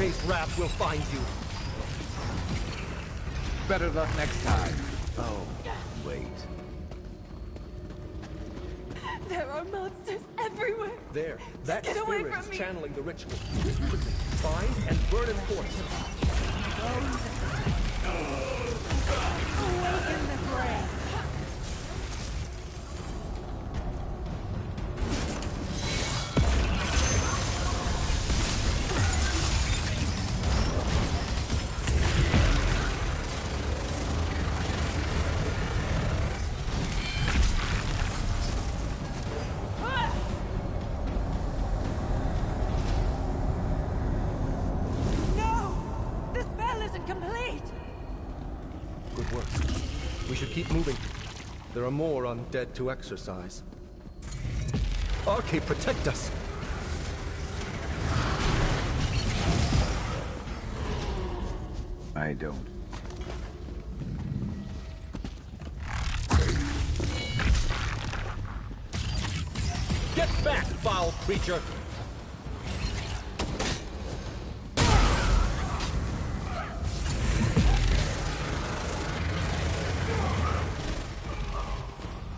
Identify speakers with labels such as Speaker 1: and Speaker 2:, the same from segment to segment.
Speaker 1: case wrath will find you.
Speaker 2: Better luck next time. Oh, wait.
Speaker 3: There are monsters everywhere.
Speaker 1: There, that
Speaker 3: Get away
Speaker 1: spirit
Speaker 3: from
Speaker 1: is
Speaker 3: me.
Speaker 1: channeling the ritual. Quickly, find and burn it for us.
Speaker 3: Awaken the grave.
Speaker 1: Good work. We should keep moving. There are more undead to exorcise. Arcade, protect us!
Speaker 2: I don't.
Speaker 1: Get back, foul creature!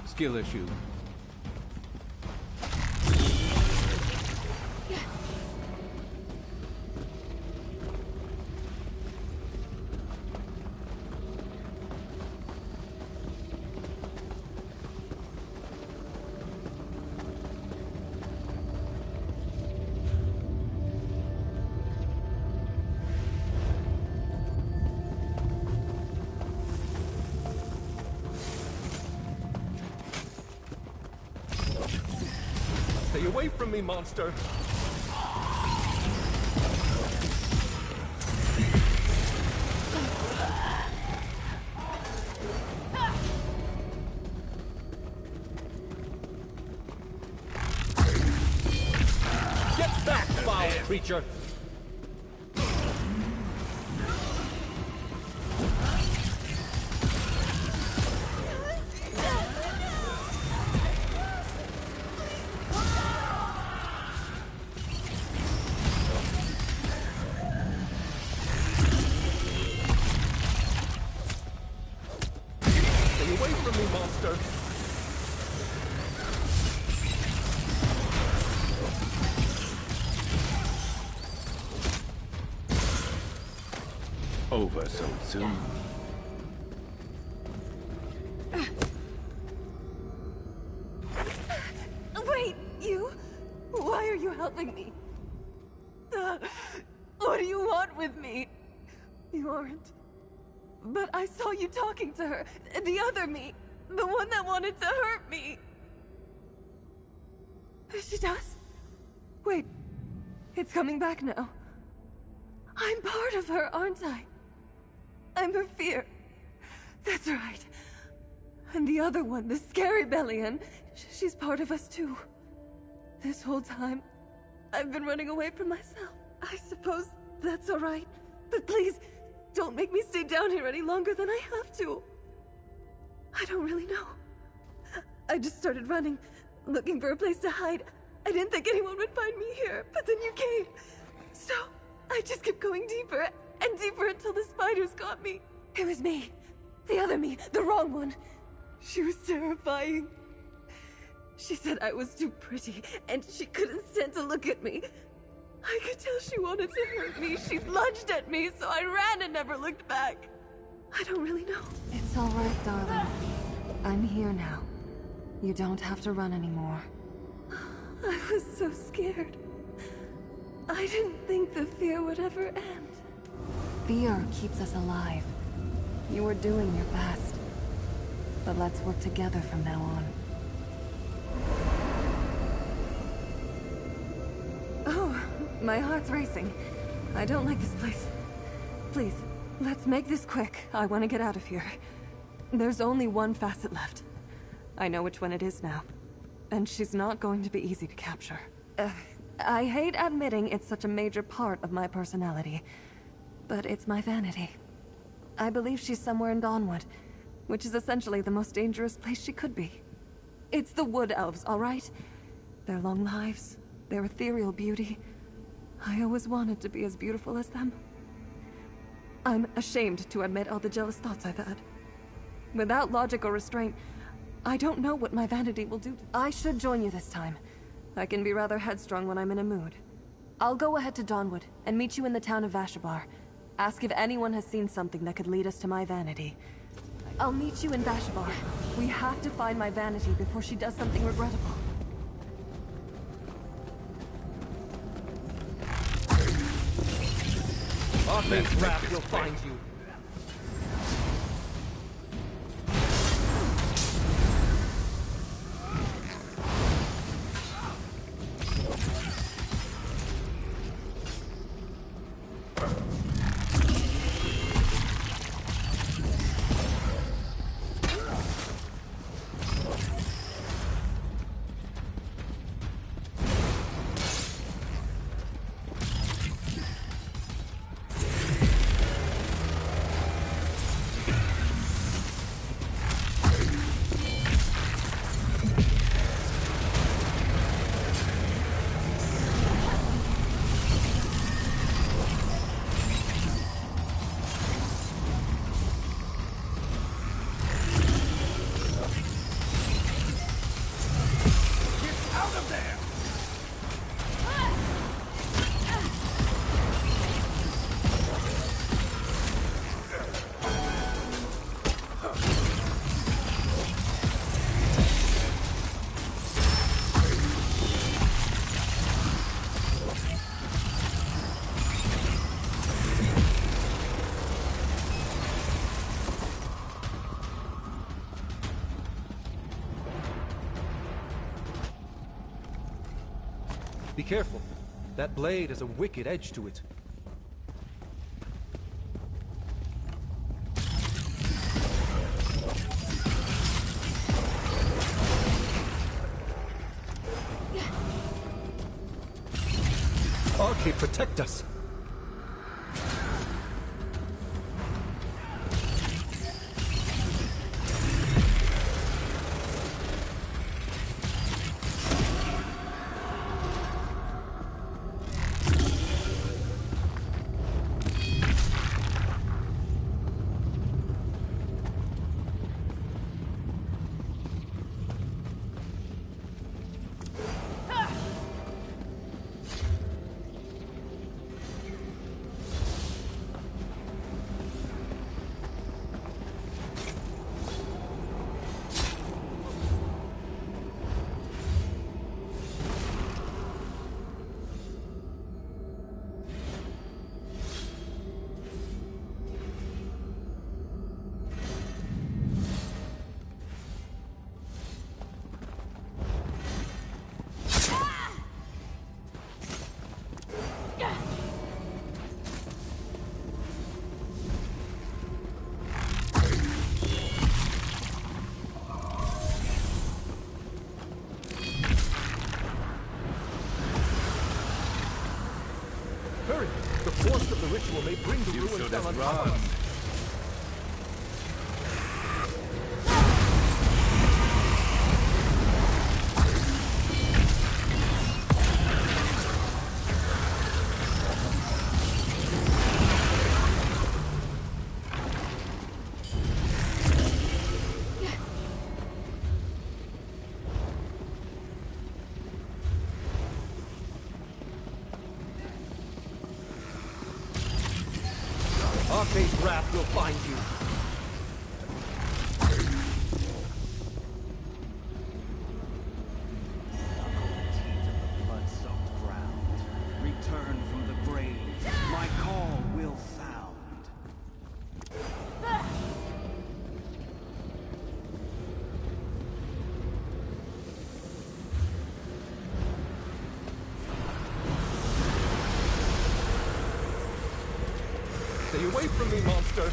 Speaker 2: Skill issue.
Speaker 1: Stay away from me, monster! Get back, foul creature! Stay away from me, monster!
Speaker 2: Over so soon.
Speaker 3: Wait, you? Why are you helping me? What do you want with me? You aren't. But I saw you talking to her. The other me. The one that wanted to hurt me. She does? Wait. It's coming back now. I'm part of her, aren't I? I'm her fear. That's right. And the other one, the scary Bellion, she's part of us too. This whole time, I've been running away from myself. I suppose that's all right. But please, don't make me stay down here any longer than I have to. I don't really know. I just started running, looking for a place to hide. I didn't think anyone would find me here, but then you came. So, I just kept going deeper and deeper until the spiders got me. It was me. The other me, the wrong one. She was terrifying. She said I was too pretty, and she couldn't stand to look at me. I could tell she wanted to hurt me. She lunged at me, so I ran and never looked back. I don't really know.
Speaker 4: It's all right, darling. I'm here now. You don't have to run anymore.
Speaker 3: I was so scared. I didn't think the fear would ever end.
Speaker 4: Fear keeps us alive. You were doing your best. But let's work together from now on.
Speaker 3: Oh, my heart's racing. I don't like this place. Please, let's make this quick. I want to get out of here. There's only one facet left. I know which one it is now. And she's not going to be easy to capture. I hate admitting it's such a major part of my personality, but it's my vanity. I believe she's somewhere in Dawnwood, which is essentially the most dangerous place she could be. It's the Wood Elves, all right? Their long lives, their ethereal beauty. I always wanted to be as beautiful as them. I'm ashamed to admit all the jealous thoughts I've had. Without logic or restraint, I don't know what my vanity will do. I should join you this time. I can be rather headstrong when I'm in a mood. I'll go ahead to Dawnwood and meet you in the town of Vashabar. Ask if anyone has seen something that could lead us to my vanity. I'll meet you in Vashabar. We have to find my vanity before she does something regrettable.
Speaker 1: Arcane's wrath will find you. Be careful. That blade has a wicked edge to it. Arcade, protect us! Hurry! The force of the ritual may bring the
Speaker 2: You
Speaker 1: ruins
Speaker 2: should
Speaker 1: down
Speaker 2: have
Speaker 1: on top of
Speaker 2: run.
Speaker 1: us. Arcade's wrath will find you.
Speaker 2: Blood-soaked ground. Return from the grave. My call will sound.
Speaker 1: Stay away from me, monster!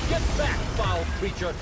Speaker 1: Get back, foul creature!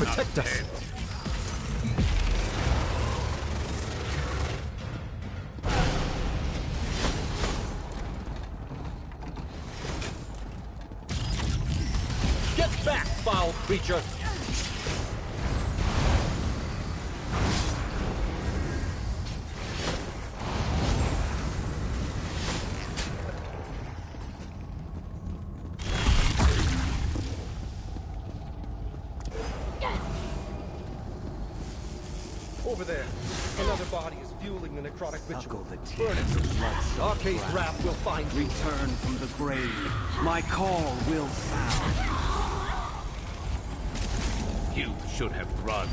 Speaker 1: protect us!
Speaker 5: Get back, foul creature!
Speaker 1: Over there. Another body is fueling the necrotic
Speaker 2: Suckle
Speaker 1: ritual.
Speaker 2: the
Speaker 1: Burn
Speaker 2: tears of
Speaker 1: it.
Speaker 2: blood.
Speaker 1: Arcade's wrath will find you.
Speaker 2: Return from the grave. My call will sound.
Speaker 5: You should have run.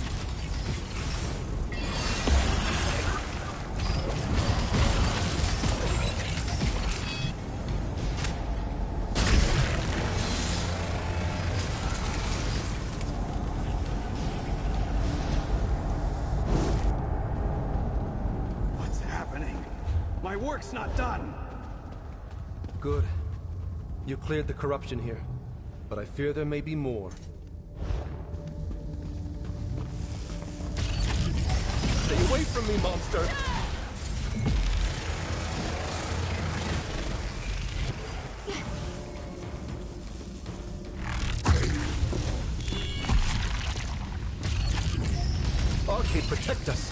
Speaker 2: What's happening? My work's not done.
Speaker 1: Good. You cleared the corruption here. But I fear there may be more. Stay away from me, monster! Arcade, protect us!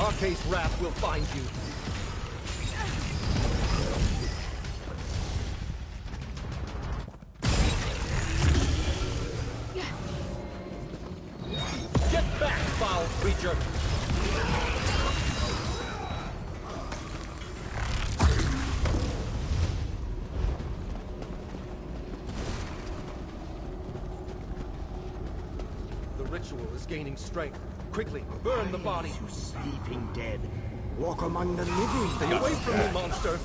Speaker 1: Arcade's wrath will find you.
Speaker 5: Get back, foul creature!
Speaker 1: The ritual is gaining strength. Quickly, burn the body.
Speaker 6: You sleeping dead. Walk among the living.
Speaker 1: Stay away from me, monster!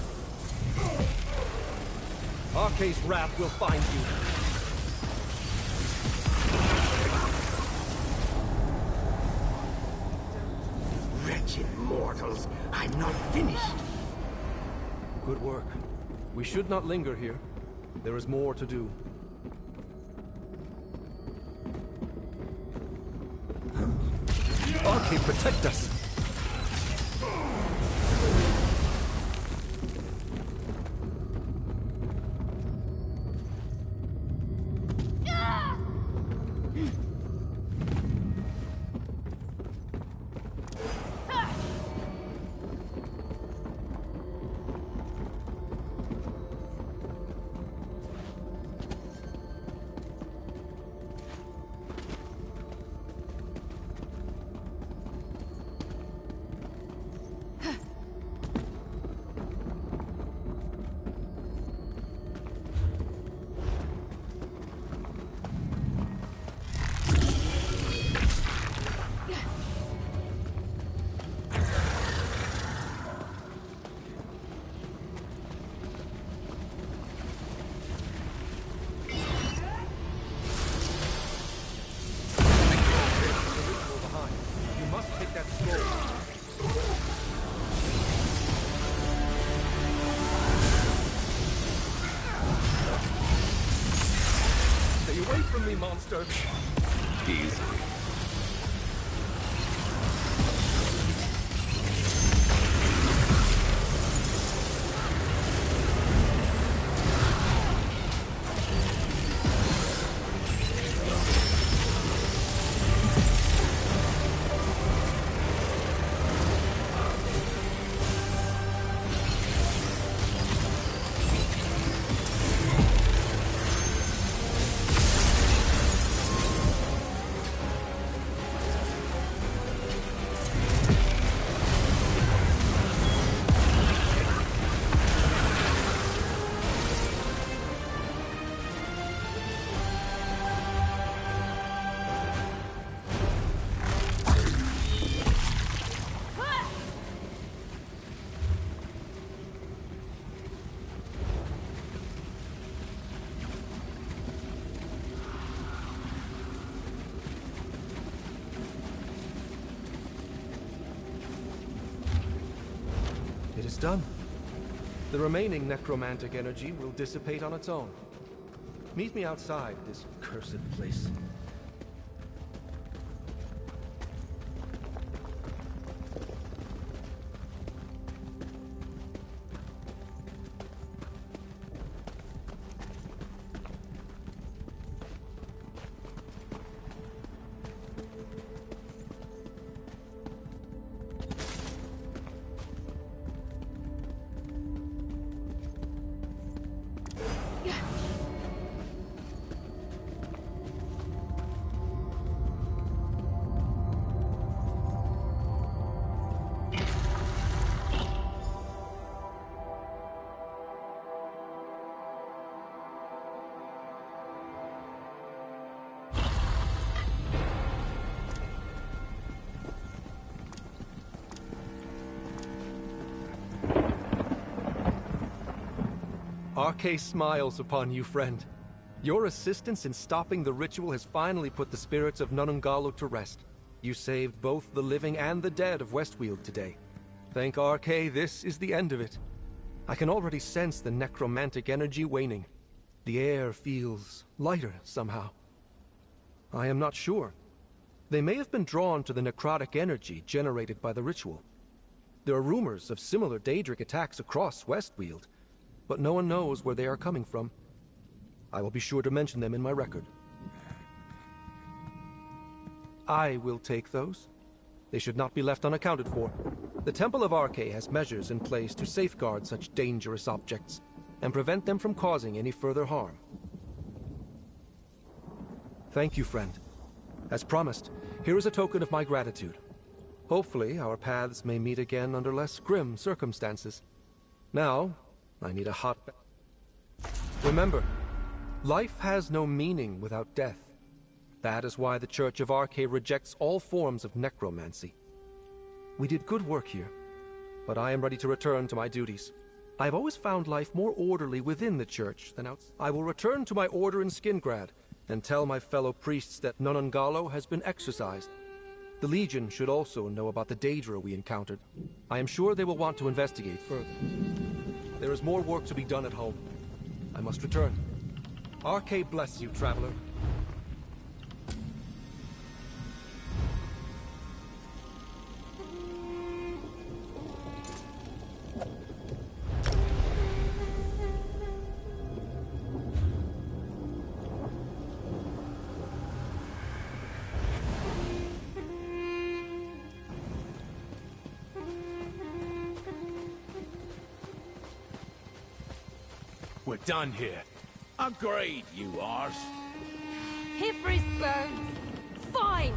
Speaker 1: Arcade's wrath will find you.
Speaker 6: Wretched mortals, I'm not finished.
Speaker 1: Good work. We should not linger here. There is more to do. Arcade, protect us! me, monster.
Speaker 5: Easy.
Speaker 1: It is done. The remaining necromantic energy will dissipate on its own. Meet me outside this cursed place. Arke smiles upon you, friend. Your assistance in stopping the ritual has finally put the spirits of Nunungalo to rest. You saved both the living and the dead of Westweald today. Thank Arke, this is the end of it. I can already sense the necromantic energy waning. The air feels lighter somehow. I am not sure. They may have been drawn to the necrotic energy generated by the ritual. There are rumors of similar Daedric attacks across Westweald, but no one knows where they are coming from. I will be sure to mention them in my record. I will take those. They should not be left unaccounted for. The Temple of Arke has measures in place to safeguard such dangerous objects and prevent them from causing any further harm. Thank you, friend. As promised, here is a token of my gratitude. Hopefully, our paths may meet again under less grim circumstances. Now, I need a hot bath. Remember, life has no meaning without death. That is why the Church of Arke rejects all forms of necromancy. We did good work here, but I am ready to return to my duties. I have always found life more orderly within the Church than outside. I will return to my order in Skingrad and tell my fellow priests that Nunungalo has been exorcised. The Legion should also know about the Daedra we encountered. I am sure they will want to investigate further. There is more work to be done at home. I must return. Arke bless you, traveler.
Speaker 5: We're done here. Agreed, you arse.
Speaker 3: Here for his bones. Fine.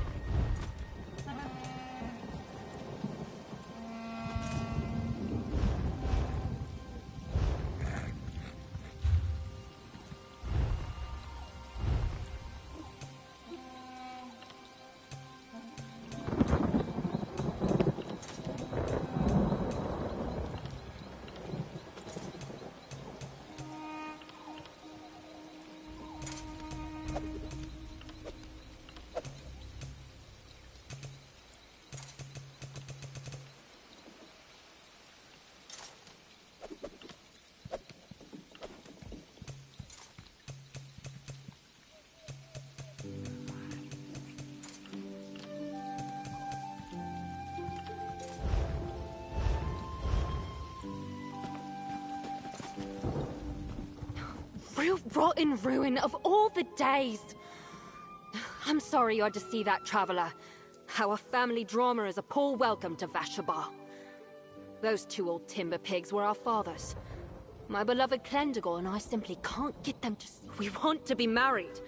Speaker 3: Real rotten ruin of all the days. I'm sorry you had to see that, traveler. Our family drama is a poor welcome to Vashabar. Those two old timber pigs were our fathers. My beloved Clendigal and I simply can't get them to... We want to be married.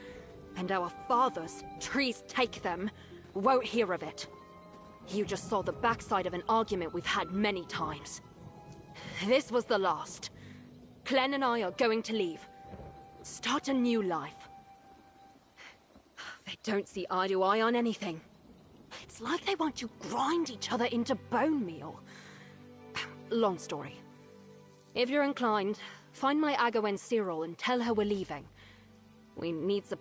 Speaker 3: And our fathers, trees take them, won't hear of it. You just saw the backside of an argument we've had many times. This was the last. Clen and I are going to leave. Start a new life. They don't see eye to eye on anything. It's like they want to grind each other into bone meal. Long story. If you're inclined, find my Agawen Cyril and tell her we're leaving. We need some...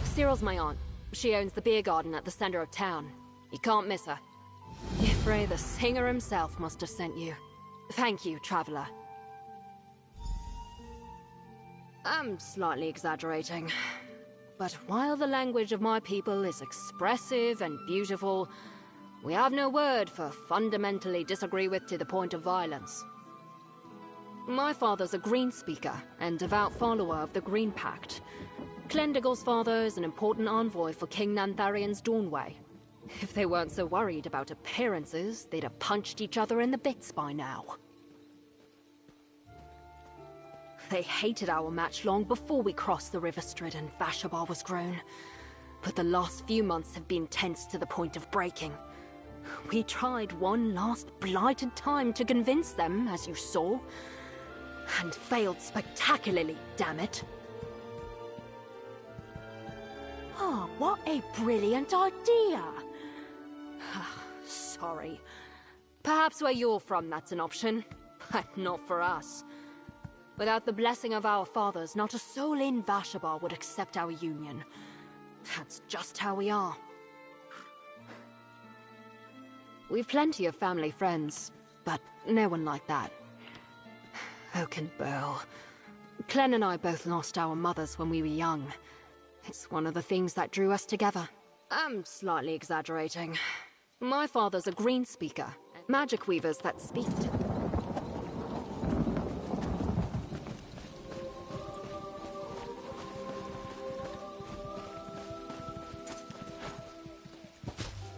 Speaker 3: Cyril's my aunt. She owns the beer garden at the center of town. You can't miss her. If
Speaker 7: Frey, the singer himself must have sent you. Thank you, traveler. I'm slightly exaggerating. But while the language of my people is expressive and beautiful, we have no word for fundamentally disagree with to the point of violence. My father's a Green speaker and devout follower of the Green Pact. Clendigal's father is an important envoy for King Nantharian's Dawnway. If they weren't so worried about appearances, they'd have punched each other in the bits by now. They hated our match long before we crossed the River Strid and Vashabar was grown. But the last few months have been tense to the point of breaking. We tried one last blighted time to convince them, as you saw, and failed spectacularly, damn it. Oh, what a brilliant idea! Sorry. Perhaps where you're from that's an option, but not for us. Without the blessing of our fathers, not a soul in Vashabar would accept our union. That's just how we are. We've plenty of family friends, but no one like that. Oakenburl. Clem and I both lost our mothers when we were young. It's one of the things that drew us together. I'm slightly exaggerating. My father's a Green speaker. Magic weavers that speak to...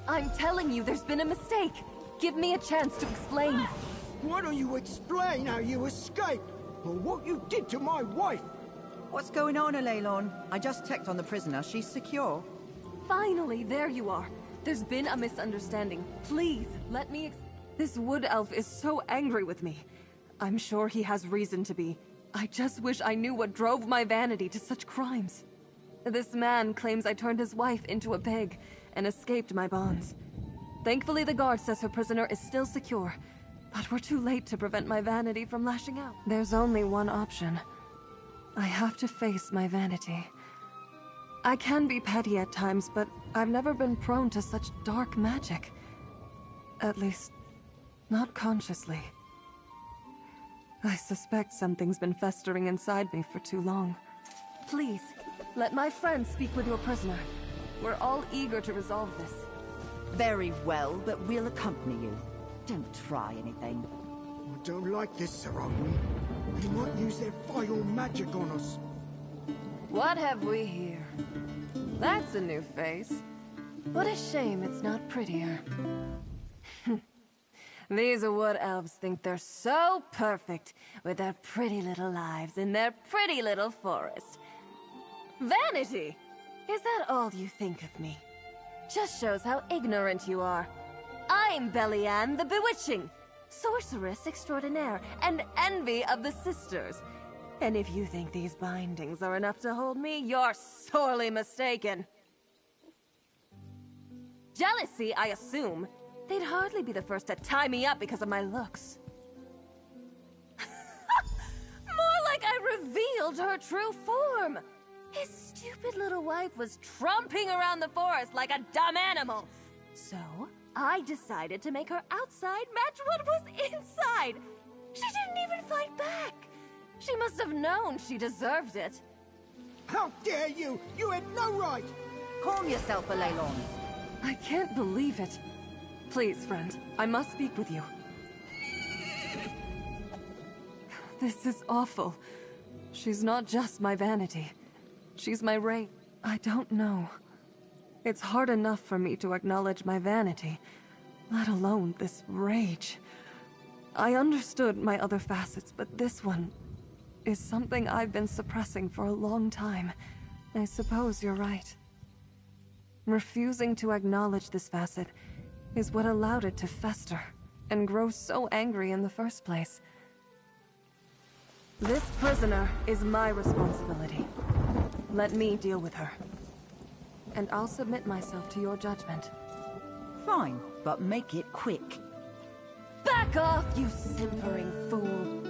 Speaker 3: I'm telling you, there's been a mistake. Give me a chance to explain.
Speaker 6: Why don't you explain how you escaped? Or what you did to my wife?
Speaker 8: What's going on, Aleylon? I just checked on the prisoner. She's secure.
Speaker 3: Finally, there you are. There's been a misunderstanding. Please, let me This wood elf is so angry with me. I'm sure he has reason to be. I just wish I knew what drove my vanity to such crimes. This man claims I turned his wife into a pig and escaped my bonds. Thankfully, the guard says her prisoner is still secure, but we're too late to prevent my vanity from lashing out. There's only one option. I have to face my vanity. I can be petty at times, but I've never been prone to such dark magic. At least, not consciously. I suspect something's been festering inside me for too long. Please, let my friend speak with your prisoner. We're all eager to resolve this.
Speaker 8: Very well, but we'll accompany you. Don't try anything.
Speaker 6: I don't like this, Sir Owen. They might use their vile magic on us.
Speaker 3: What have we here? That's a new face. What a shame it's not prettier. These wood elves think they're so perfect with their pretty little lives in their pretty little forest. Vanity! Is that all you think of me? Just shows how ignorant you are. I'm Bellianne the Bewitching, sorceress extraordinaire, and envy of the sisters. And if you think these bindings are enough to hold me, you're sorely mistaken. Jealousy, I assume. They'd hardly be the first to tie me up because of my looks. More like I revealed her true form. His stupid little wife was tromping around the forest like a dumb animal. So, I decided to make her outside match what was inside. She didn't even fight back. She must have known she deserved it.
Speaker 6: How dare you! You had no right!
Speaker 8: Calm yourself, Aleylon.
Speaker 3: I can't believe it. Please, friend, I must speak with you. This is awful. She's not just my vanity. She's my rage. I don't know. It's hard enough for me to acknowledge my vanity, let alone this rage. I understood my other facets, but this one is something I've been suppressing for a long time. I suppose you're right. Refusing to acknowledge this facet is what allowed it to fester and grow so angry in the first place. This prisoner is my responsibility. Let me deal with her. And I'll submit myself to your judgment.
Speaker 8: Fine, but make it quick.
Speaker 3: Back off, you simpering fool!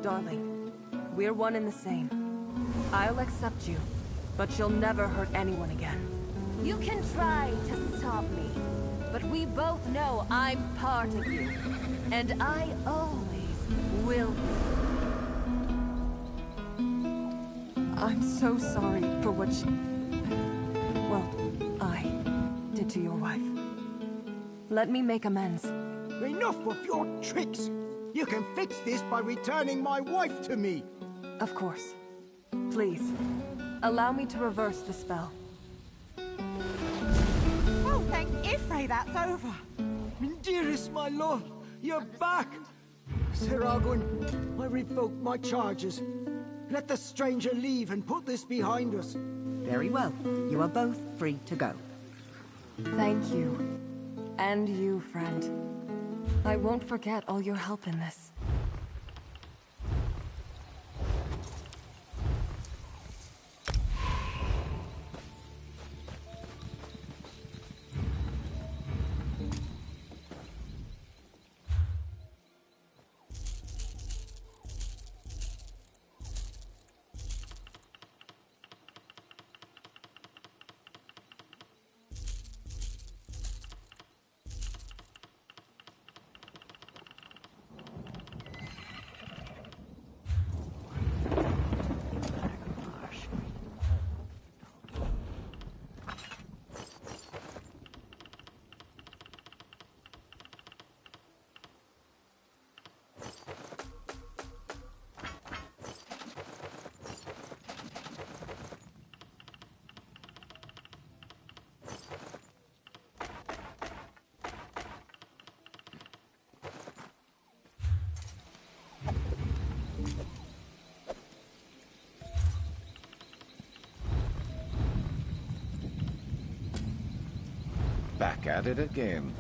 Speaker 3: Darling, we're one and the same. I'll accept you, but you'll never hurt anyone again. You can try to stop me, but we both know I'm part of you. And I always will be. I'm so sorry for what I did to your wife. Let me make amends.
Speaker 6: Enough of your tricks! You can fix this by returning my wife to me!
Speaker 3: Of course. Please, allow me to reverse the spell.
Speaker 8: Oh, thank Ifrei, that's over.
Speaker 6: Dearest my lord, you're back! Sir Arguin, I revoke my charges. Let the stranger leave and put this behind us.
Speaker 8: Very well. You are both free to go.
Speaker 3: Thank you. And you, friend. I won't forget all your help in this.
Speaker 9: Back at it again.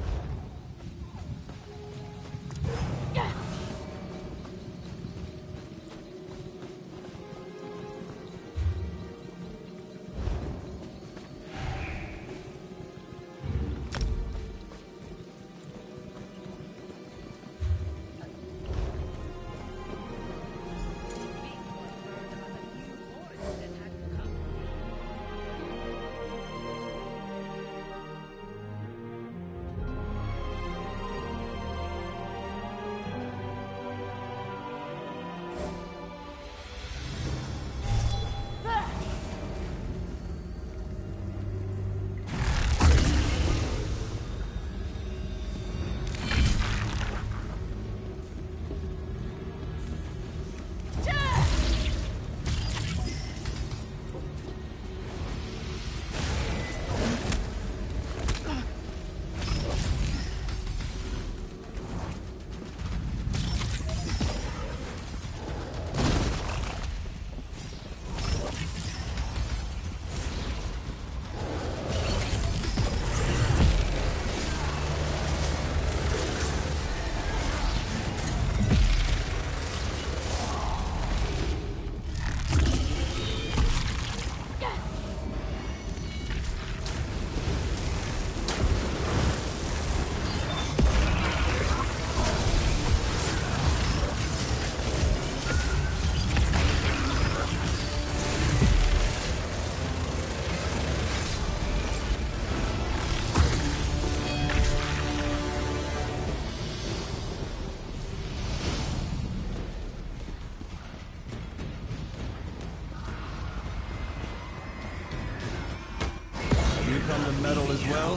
Speaker 5: Come to metal as well?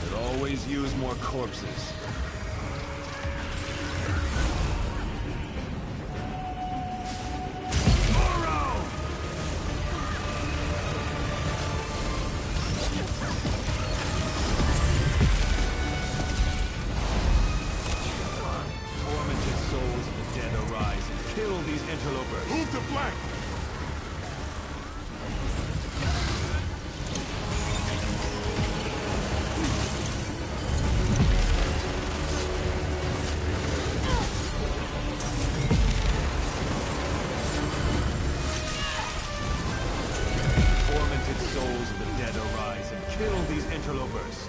Speaker 5: Could always use more corpses. Tormented souls of the dead arise and kill these interlopers. Move to flank! Souls of the dead arise and kill these interlopers.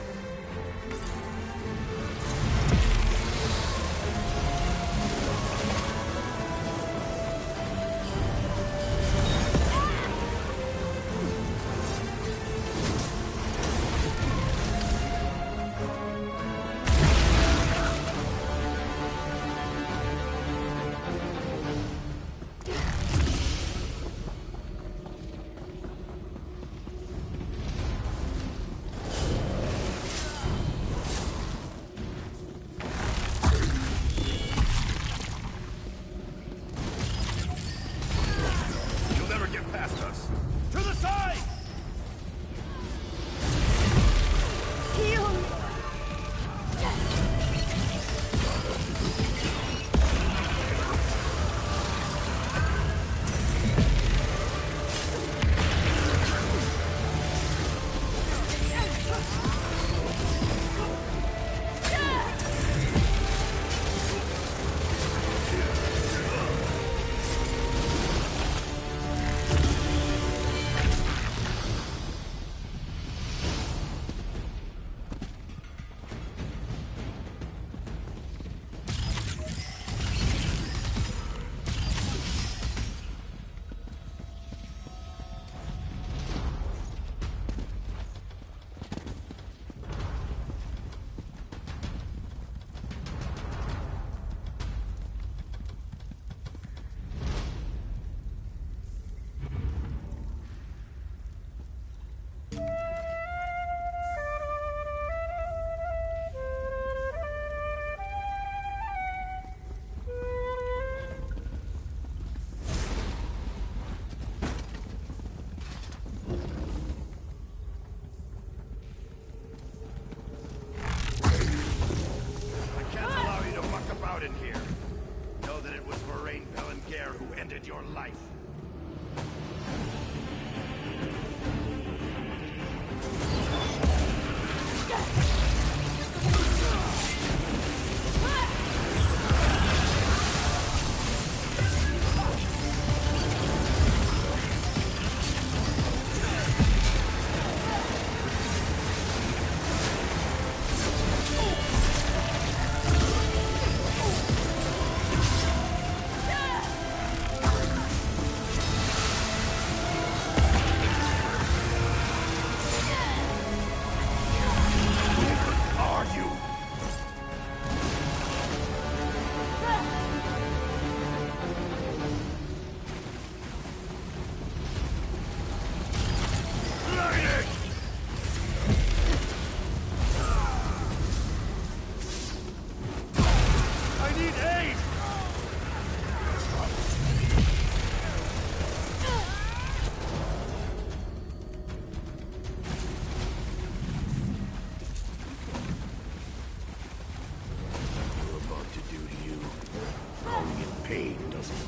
Speaker 5: need aid!
Speaker 9: What we're about to do to you, only get paid, doesn't it?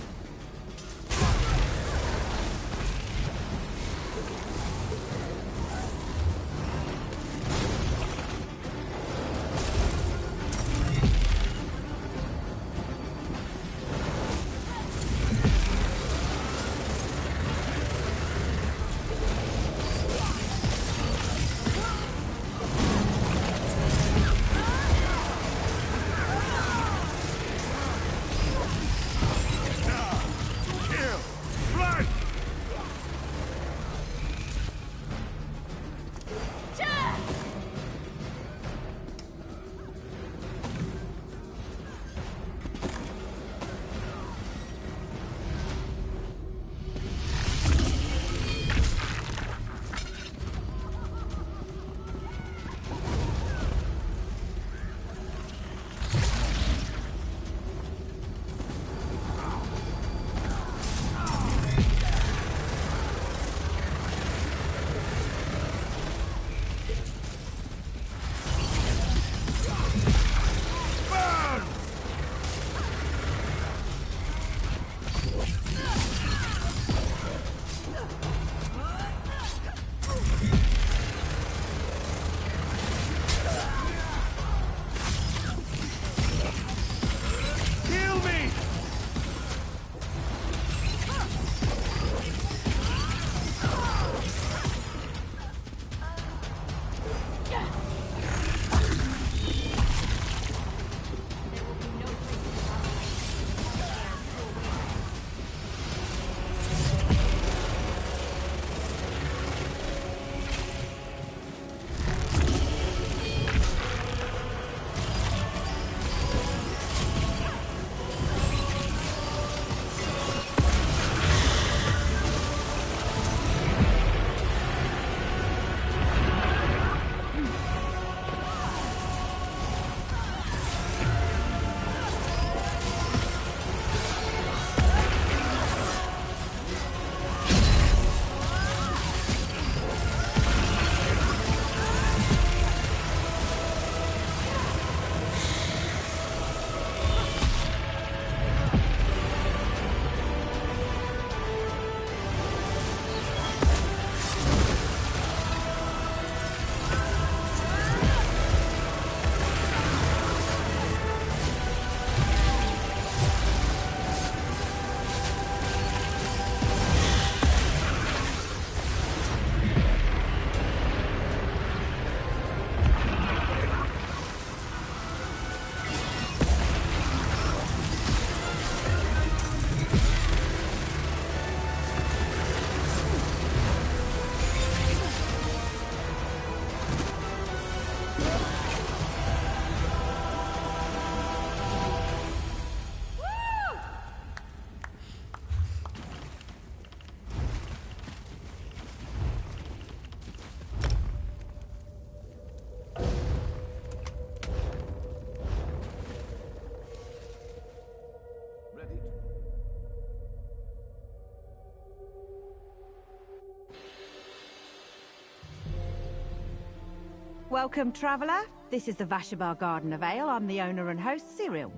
Speaker 8: Welcome, traveller. This is the Vashabar Garden of Ale. I'm the owner and host, Cyril.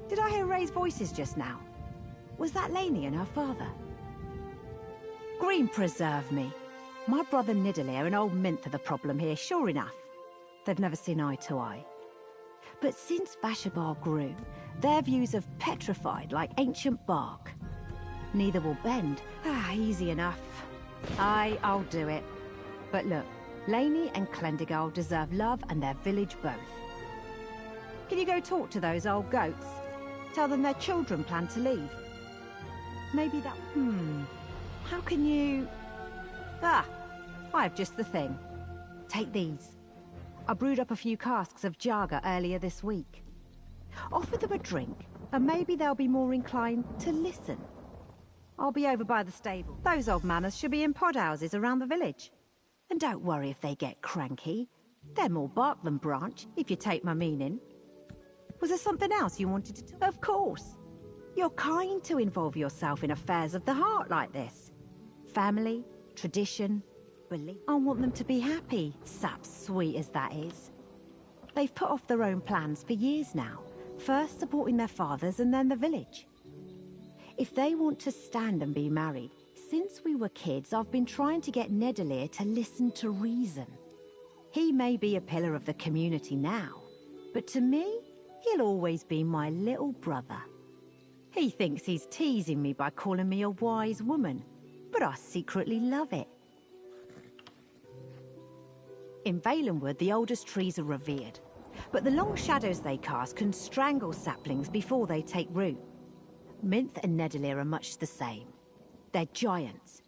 Speaker 8: Did I hear raised voices just now? Was that Lainey and her father? Green preserve me. My brother Nidalee and old Mint are the problem here, sure enough. They've never seen eye to eye. But since Vashabar grew, their views have petrified like ancient bark. Neither will bend. Easy enough. I'll do it. But look, Lainey and Clendigal deserve love and their village both. Can you go talk to those old goats? Tell them their children plan to leave. Maybe that... How can you... I have just the thing. Take these. I brewed up a few casks of Jaga earlier this week. Offer them a drink, and maybe they'll be more inclined to listen. I'll be over by the stable. Those old manners should be in pod houses around the village. And don't worry if they get cranky. They're more bark than branch, if you take my meaning. Was there something else you wanted to talk? Of course. You're kind to involve yourself in affairs of the heart like this. Family, tradition, belief. I want them to be happy, sap sweet as that is. They've put off their own plans for years now, first supporting their fathers and then the village. If they want to stand and be married, since we were kids, I've been trying to get Nidalee to listen to reason. He may be a pillar of the community now, but to me, he'll always be my little brother. He thinks he's teasing me by calling me a wise woman, but I secretly love it. In Valenwood, the oldest trees are revered, but the long shadows they cast can strangle saplings before they take root. Minth and Nidalee are much the same. They're giants,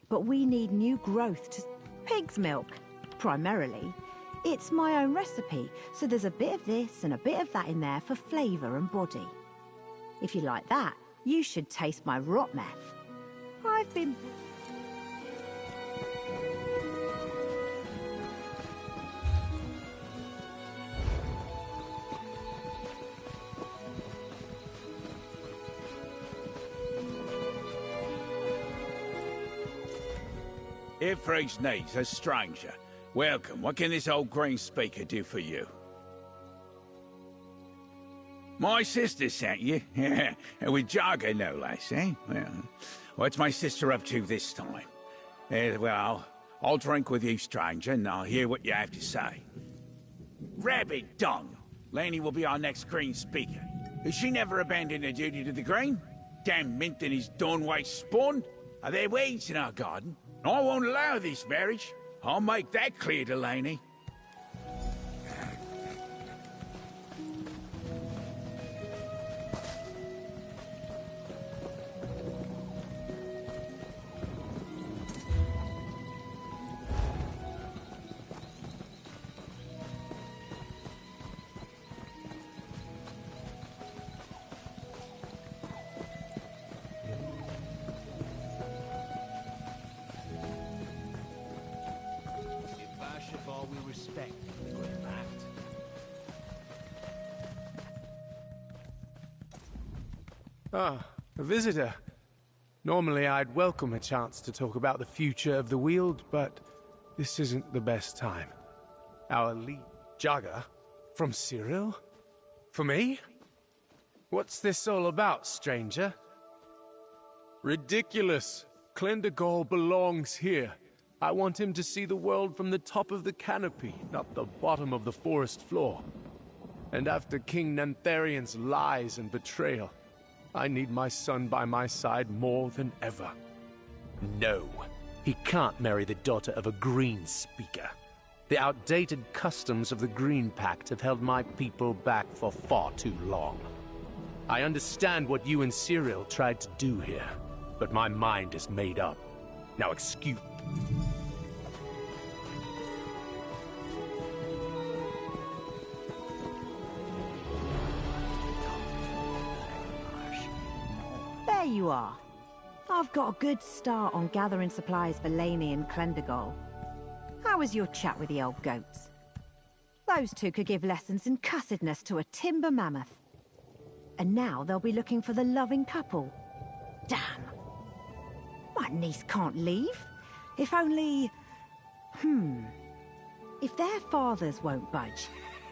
Speaker 8: but we need new growth to... Pig's milk, primarily. It's my own recipe, so there's a bit of this and a bit of that in there for flavour and body. If you like that, you should taste my rot meth. I've been...
Speaker 10: Ifre's needs a stranger. Welcome. What can this old green speaker do for you? My sister sent you? Yeah, with Jaga, no less, eh? Well, what's my sister up to this time? Well, I'll drink with you, stranger, and I'll hear what you have to say. Rabbit dung! Laney will be our next green speaker. Has she never abandoned her duty to the green? Damn Mint and his Dawnway spawn! Are there weeds in our garden? I won't allow this marriage. I'll make that clear to Laney.
Speaker 11: Ah, a visitor. Normally I'd welcome a chance to talk about the future of the Weald, but this isn't the best time. Our lead, Jaga, from Cyril? For me? What's this all about, stranger? Ridiculous. Clendergall belongs here. I want him to see the world from the top of the canopy, not the bottom of the forest floor. And after King Nantharian's lies and betrayal, I need my son by my side more than ever.
Speaker 1: No, he can't marry the daughter of a Green Speaker. The outdated customs of the Green Pact have held my people back for far too long. I understand what you and Cyril tried to do here, but my mind is made up. Now excuse...
Speaker 8: There you are. I've got a good start on gathering supplies for Laney and Clendergall. How was your chat with the old goats? Those two could give lessons in cussedness to a timber mammoth. And now they'll be looking for the loving couple. Damn. My niece can't leave. If only... If their fathers won't budge,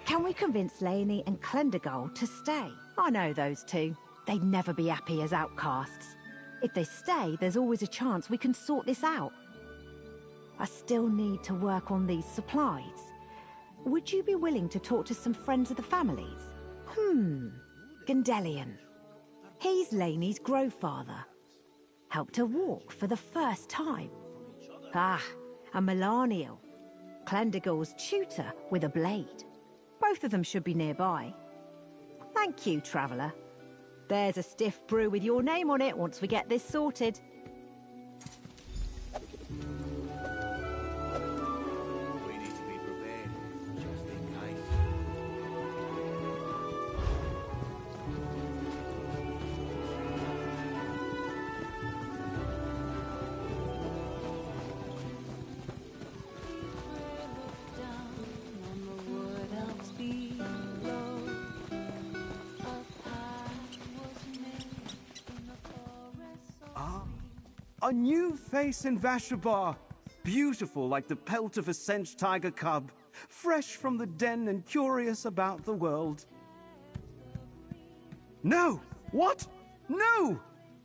Speaker 8: can we convince Laney and Clendergall to stay? I know those two. They'd never be happy as outcasts. If they stay, there's always a chance we can sort this out. I still need to work on these supplies. Would you be willing to talk to some friends of the families? Gandelian. He's Laney's growfather. Helped her walk for the first time. Ah, and Melaniel. Clendergall's tutor with a blade. Both of them should be nearby. Thank you, Traveller. There's a stiff brew with your name on it once we get this sorted.
Speaker 9: We need to be prepared, just in case.
Speaker 2: A new face in Vashabar. Beautiful like the pelt of a Sench tiger cub. Fresh from the den and curious about the world. No! What? No!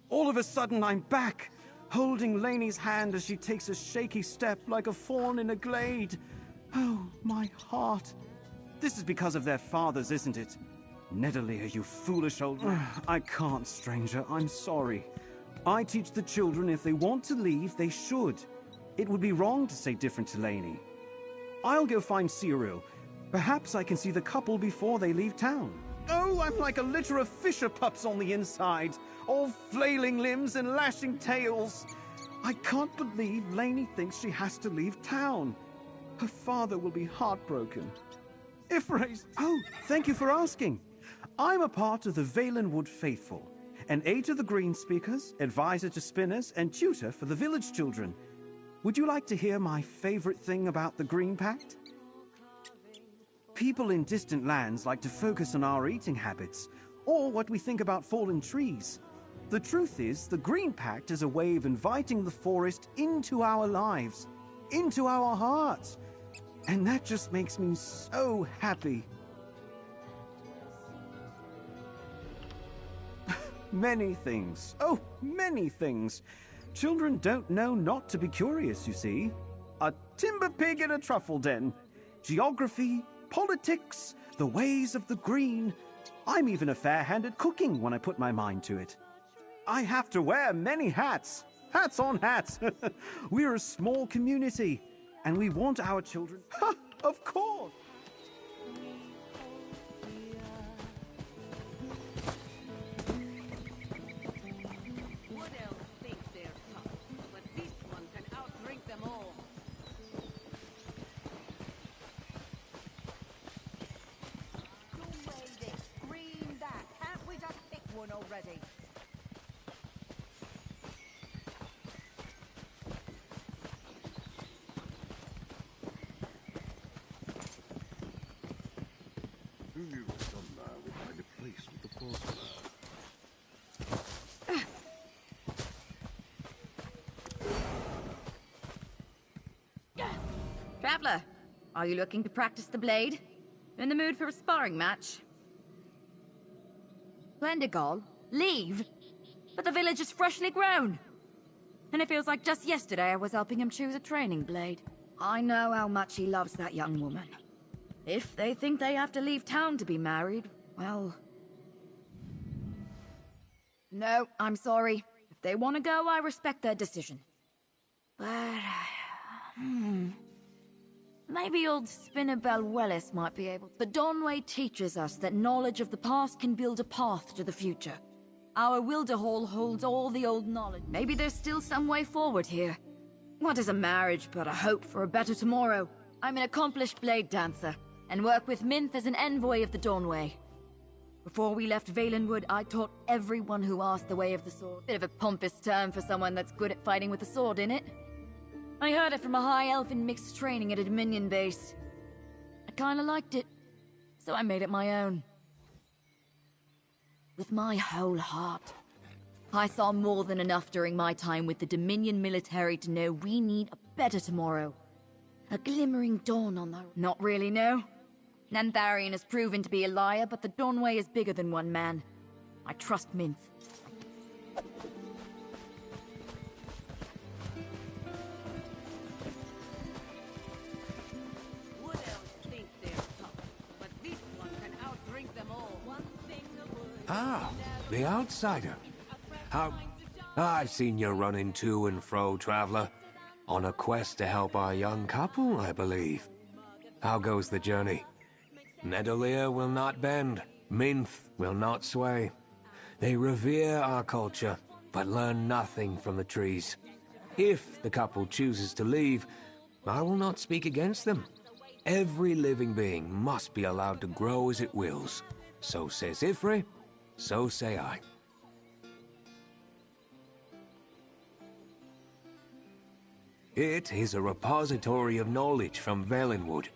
Speaker 2: All of a sudden I'm back, holding Lainey's hand as she takes a shaky step like a fawn in a glade. Oh, my heart. This is because of their fathers, isn't it? Nedalier, you foolish old... I can't, stranger. I'm sorry. I teach the children if they want to leave, they should. It would be wrong to say different to Lainey. I'll go find Cyril. Perhaps I can see the couple before they leave town. Oh, I'm like a litter of fisher pups on the inside, all flailing limbs and lashing tails. I can't believe Lainey thinks she has to leave town. Her father will be heartbroken. Ifra's... Oh, thank you for asking. I'm a part of the Valenwood Faithful, an aide to the Green Speakers, advisor to Spinners, and tutor for the village children. Would you like to hear my favorite thing about the Green Pact? People in distant lands like to focus on our eating habits, or what we think about fallen trees. The truth is, the Green Pact is a way of inviting the forest into our lives, into our hearts. And that just makes me so happy. Many things. Oh, many things. Children don't know not to be curious, you see. A timber pig in a truffle den. Geography, politics, the ways of the green. I'm even a fair hand at cooking when I put my mind to it. I have to wear many hats. Hats on hats. We're a small community, and we want our children... Ha! Of course!
Speaker 12: What else thinks they're tough? But this one can outdrink them all. Don't weigh this, scream that. Can't we just pick one already?
Speaker 9: Who knew somehow would find a place with the phosphor?
Speaker 13: Traveler, are you looking to practice the blade? In the mood for a sparring match? Glendigal? Leave? But the village is freshly grown. And it feels like just yesterday I was helping him choose a training blade. I know how much he loves that young woman. If they think they have to leave town to be married, well... No, I'm sorry. If they want to go, I respect their decision. But... maybe old Spinnabel Wellis might be able... The Donway teaches us that knowledge of the past can build a path to the future. Our Wilderhall holds all the old knowledge. Maybe there's still some way forward here. What is a marriage but a hope for a better tomorrow? I'm an accomplished blade dancer, and work with Minth as an envoy of the Dawnway. Before we left Valenwood, I taught everyone who asked the way of the sword. Bit of a pompous term for someone that's good at fighting with a sword, innit? I heard it from a high elf in mixed training at a Dominion base. I kinda liked it, so I made it my own. With my whole heart. I saw more than enough during my time with the Dominion military to know we need a better tomorrow. A glimmering dawn on the... Not really, no. Nantharian has proven to be a liar, but the Dawnway is bigger than one man. I trust Minth.
Speaker 12: What else thinks they're tough? But this one can outdrink them all. One thing the wood.
Speaker 14: Ah, the outsider. How... I've seen you running to and fro, traveler. On a quest to help our young couple, I believe. How goes the journey? Nedalier will not bend. Minth will not sway. They revere our culture, but learn nothing from the trees. If the couple chooses to leave, I will not speak against them. Every living being must be allowed to grow as it wills. So says Ifri, so say I. It is a repository of knowledge from Valenwood,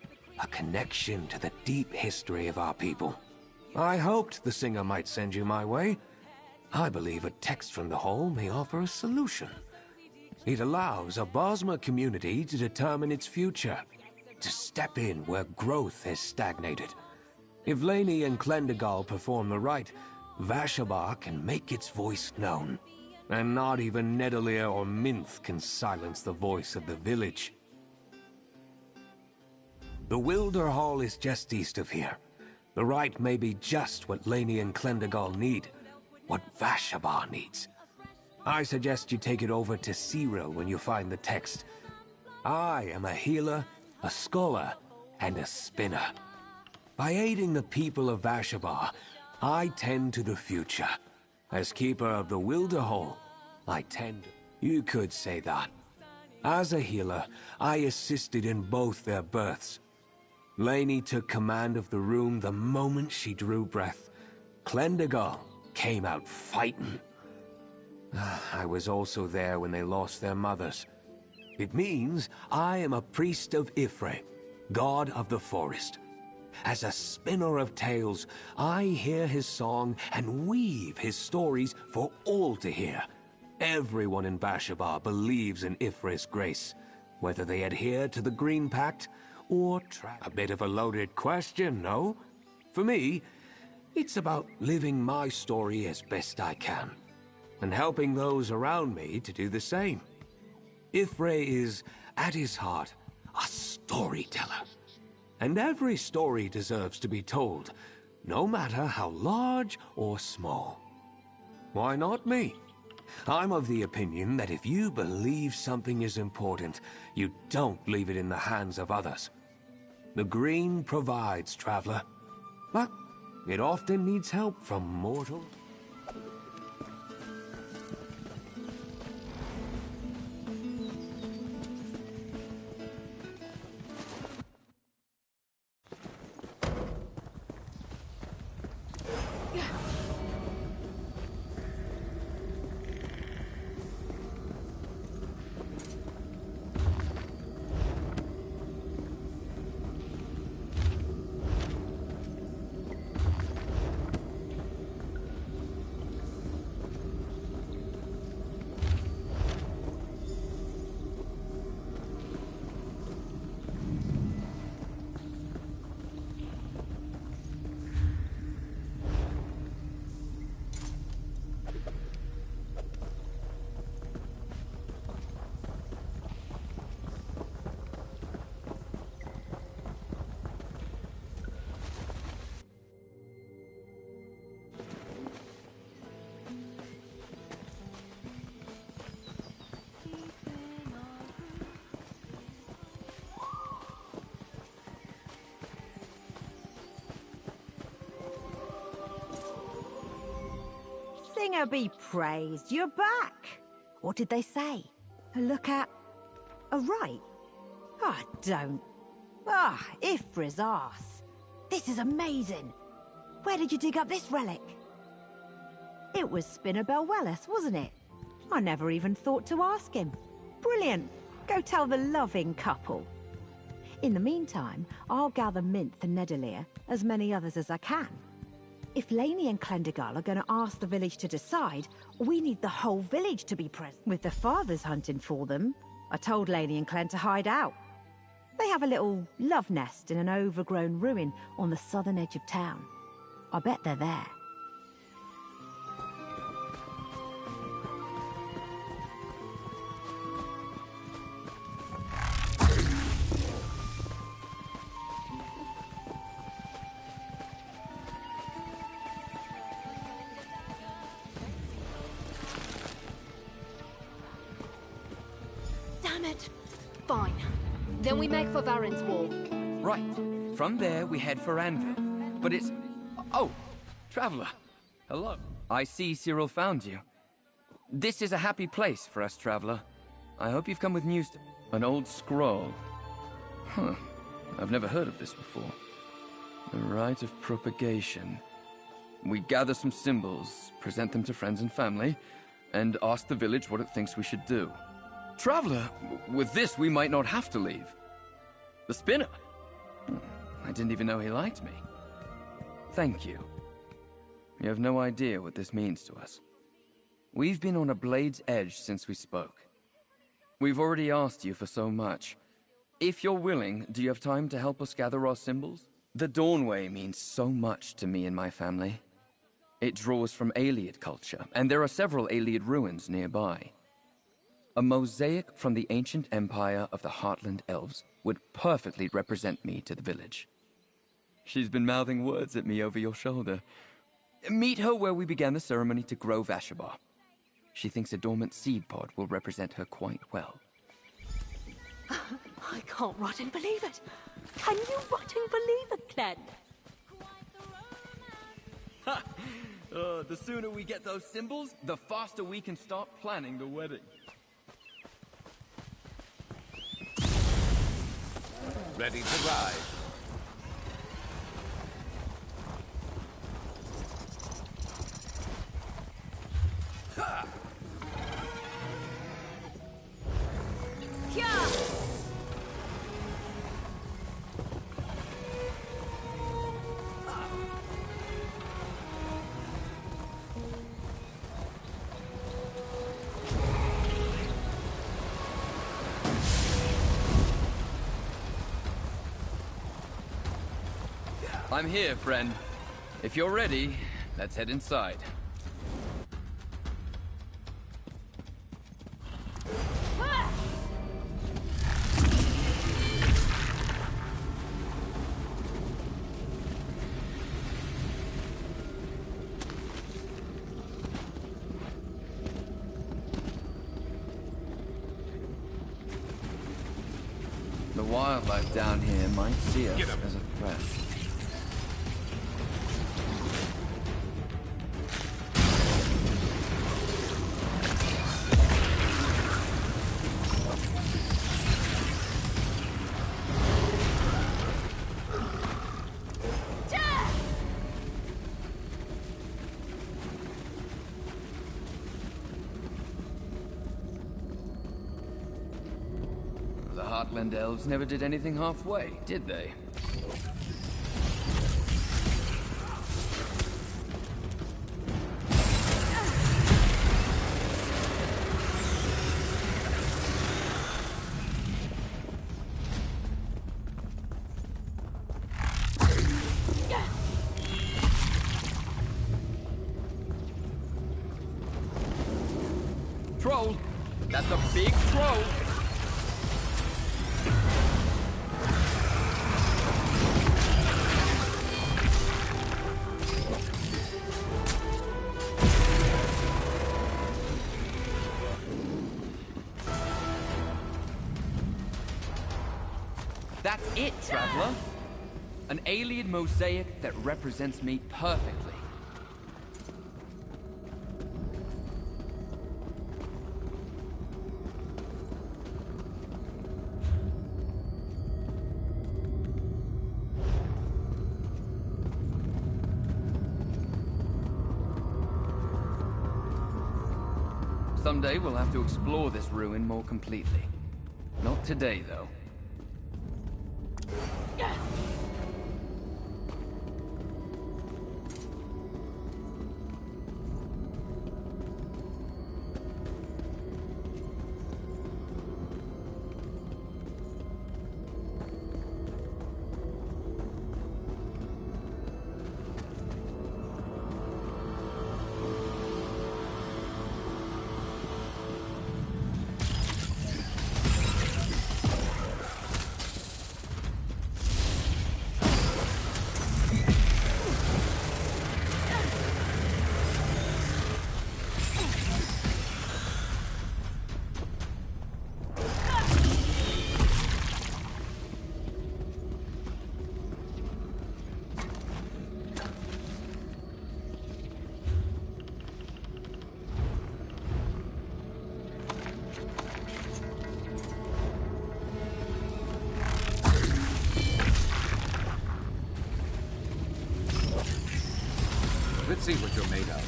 Speaker 14: a connection to the deep history of our people. I hoped the singer might send you my way. I believe a text from the hall may offer a solution. It allows a Bosmer community to determine its future, to step in where growth has stagnated. If Laney and Klendagal perform the rite, Vashabar can make its voice known. And not even Nidaleer or Minth can silence the voice of the village. The Wilder Hall is just east of here. The rite may be just what Laney and Klendagal need, what Vashabar needs. I suggest you take it over to Cyril when you find the text. I am a healer, a scholar, and a spinner. By aiding the people of Vashabar, I tend to the future. As keeper of the Wilder Hall, I tend... You could say that. As a healer, I assisted in both their births. Laney took command of the room the moment she drew breath. Klendagal came out fighting. I was also there when they lost their mothers. It means I am a priest of Ifre, god of the forest. As a spinner of tales, I hear his song and weave his stories for all to hear. Everyone in Vashabar believes in Ifre's grace, whether they adhere to the Green Pact or a bit of a loaded question, no? For me, it's about living my story as best I can, and helping those around me to do the same. Ifre is, at his heart, a storyteller. And every story deserves to be told, no matter how large or small. Why not me? I'm of the opinion that if you believe something is important, you don't leave it in the hands of others. The Green provides, traveler, but it often needs help from mortals.
Speaker 8: Singer be praised, you're back! What did they say? A look at... a rite? Ah, don't. Ah, Ifra's arse. This is amazing. Where did you dig up this relic? It was Spinabel Wellis, wasn't it? I never even thought to ask him. Brilliant. Go tell the loving couple. In the meantime, I'll gather Minth and Nidaleer, as many others as I can. If Laney and Klendagal are going to ask the village to decide, we need the whole village to be present. With the fathers hunting for them, I told Laney and Klen to hide out. They have a little love nest in an overgrown ruin on the southern edge of town. I bet they're there.
Speaker 7: Damn it! Fine. Then we make for Varen's Wall.
Speaker 15: Right. From there, we head for Anvil. But it's... Oh! Traveler. Hello. I see Cyril found you. This is a happy place for us, Traveler. I hope you've come with news to... An old scroll. Huh. I've never heard of this before. The rite of propagation. We gather some symbols, present them to friends and family, and ask the village what it thinks we should do. Traveler, with this we might not have to leave. The spinner? I didn't even know he liked me. Thank you. You have no idea what this means to us. We've been on a blade's edge since we spoke. We've already asked you for so much. If you're willing, do you have time to help us gather our symbols? The Dawnway means so much to me and my family. It draws from Ayleid culture, and there are several Ayleid ruins nearby. A mosaic from the ancient empire of the Heartland Elves would perfectly represent me to the village. She's been mouthing words at me over your shoulder. Meet her where we began the ceremony to grow Vashabar. She thinks a dormant seed pod will represent her quite well.
Speaker 16: I can't rot and believe it. Can you rot and believe it, Clem?
Speaker 15: The sooner we get those symbols, the faster we can start planning the wedding.
Speaker 9: Ready to ride. Ha!
Speaker 15: I'm here, friend. If you're ready, let's head inside. The wildlife down here might see us as a threat. The Heartland Elves never did anything halfway, did they? Troll! That's a big troll! That's it, Traveler. An Ayleid mosaic that represents me perfectly. Someday we'll have to explore this ruin more completely. Not today, though.
Speaker 9: Let's see what you're made of.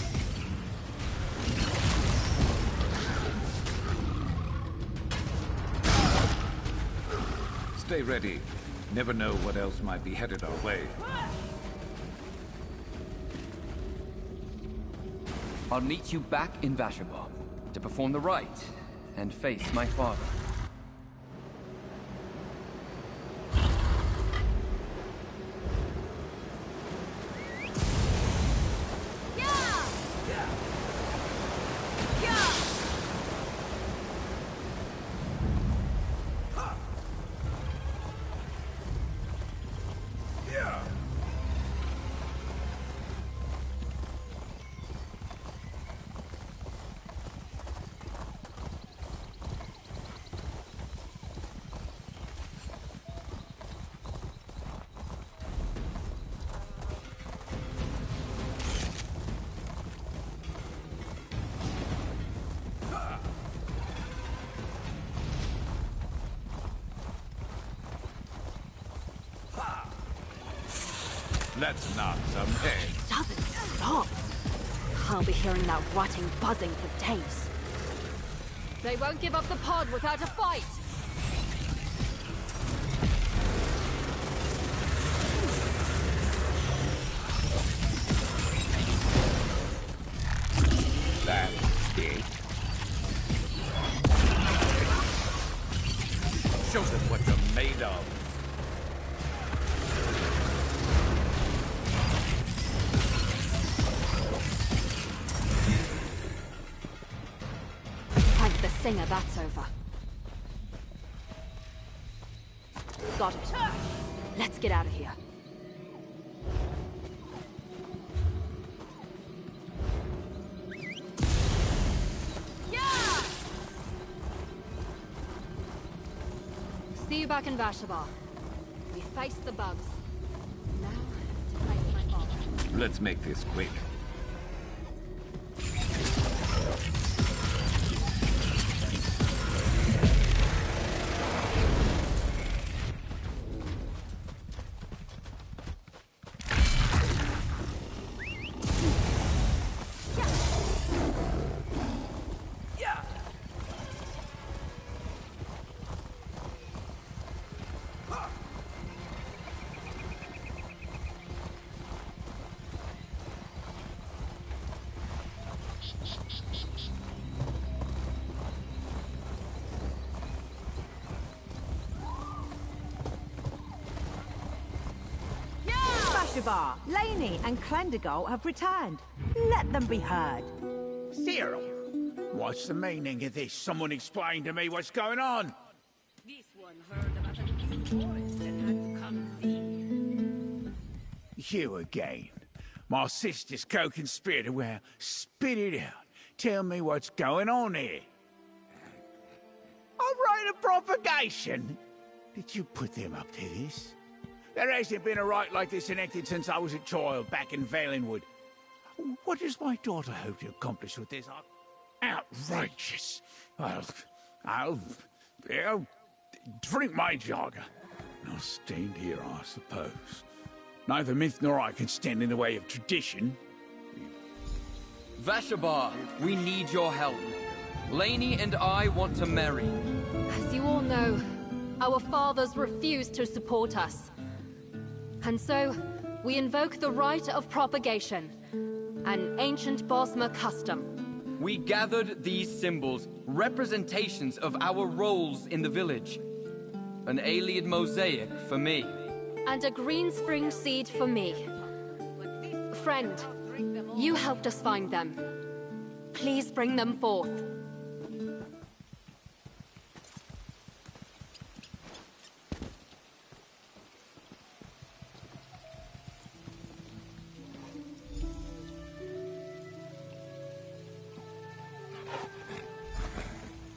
Speaker 9: Stay ready. Never know what else might be headed our way.
Speaker 15: I'll meet you back in Vashabar to perform the rite and face my father.
Speaker 10: Let's knock some heads.
Speaker 16: Doesn't stop. I'll be hearing that rotting buzzing for days.
Speaker 7: They won't give up the pod without a fight!
Speaker 10: That's it. Show them what you're made of.
Speaker 7: Thank the singer that's over. Got it. Let's get out of here. See you back in Vashabar. We faced the bugs. Now, to face my father.
Speaker 14: Let's make this quick.
Speaker 8: Vashabar, Laney, and Clendigal have returned. Let them be heard.
Speaker 10: Cyril, what's the meaning of this? Someone explain to me what's going on.
Speaker 12: This one heard about a new forest and had to come see.
Speaker 10: You again. My sister's co-conspirator. Well, spit it out. Tell me what's going on here. A rite of propagation? Did you put them up to this? There hasn't been a rite like this enacted since I was a child back in Valenwood. What does my daughter hope to accomplish with this? Outrageous. I'll drink my jogger. I'll stand here, I suppose. Neither myth nor I can stand in the way of tradition.
Speaker 15: Vashabar, we need your help. Laney and I want to marry.
Speaker 7: As you all know, our fathers refused to support us. And so, we invoke the rite of propagation, an ancient Bosmer custom.
Speaker 15: We gathered these symbols, representations of our roles in the village. An Ayleid mosaic for me.
Speaker 7: And a green spring seed for me. Friend, you helped us find them. Please bring them forth.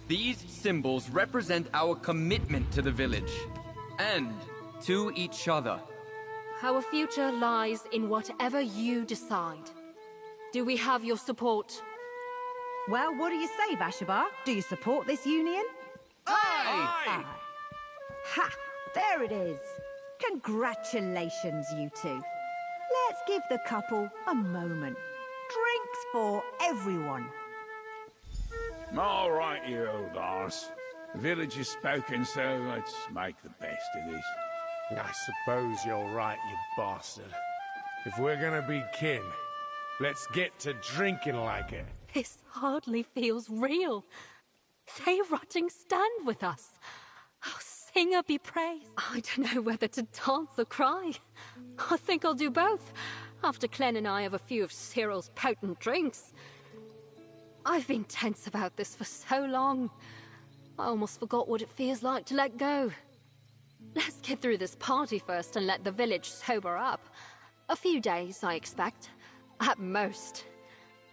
Speaker 15: These symbols represent our commitment to the village, and to each other.
Speaker 7: Our future lies in whatever you decide. Do we have your support?
Speaker 8: Well, what do you say, Vashabar? Do you support this union?
Speaker 10: Aye!
Speaker 8: Ha! There it is. Congratulations, you two. Let's give the couple a moment. Drinks for everyone.
Speaker 10: All right, you old arse. The village has spoken, so let's make the best of this.
Speaker 11: I suppose you're right, you bastard. If we're gonna be kin, let's get to drinking like it.
Speaker 16: This hardly feels real. They rotting stand with us. Oh, singer be praised.
Speaker 7: I don't know whether to dance or cry. I think I'll do both, after Clem and I have a few of Cyril's potent drinks. I've been tense about this for so long. I almost forgot what it feels like to let go. Let's get through this party first and let the village sober up. A few days, I expect. At most.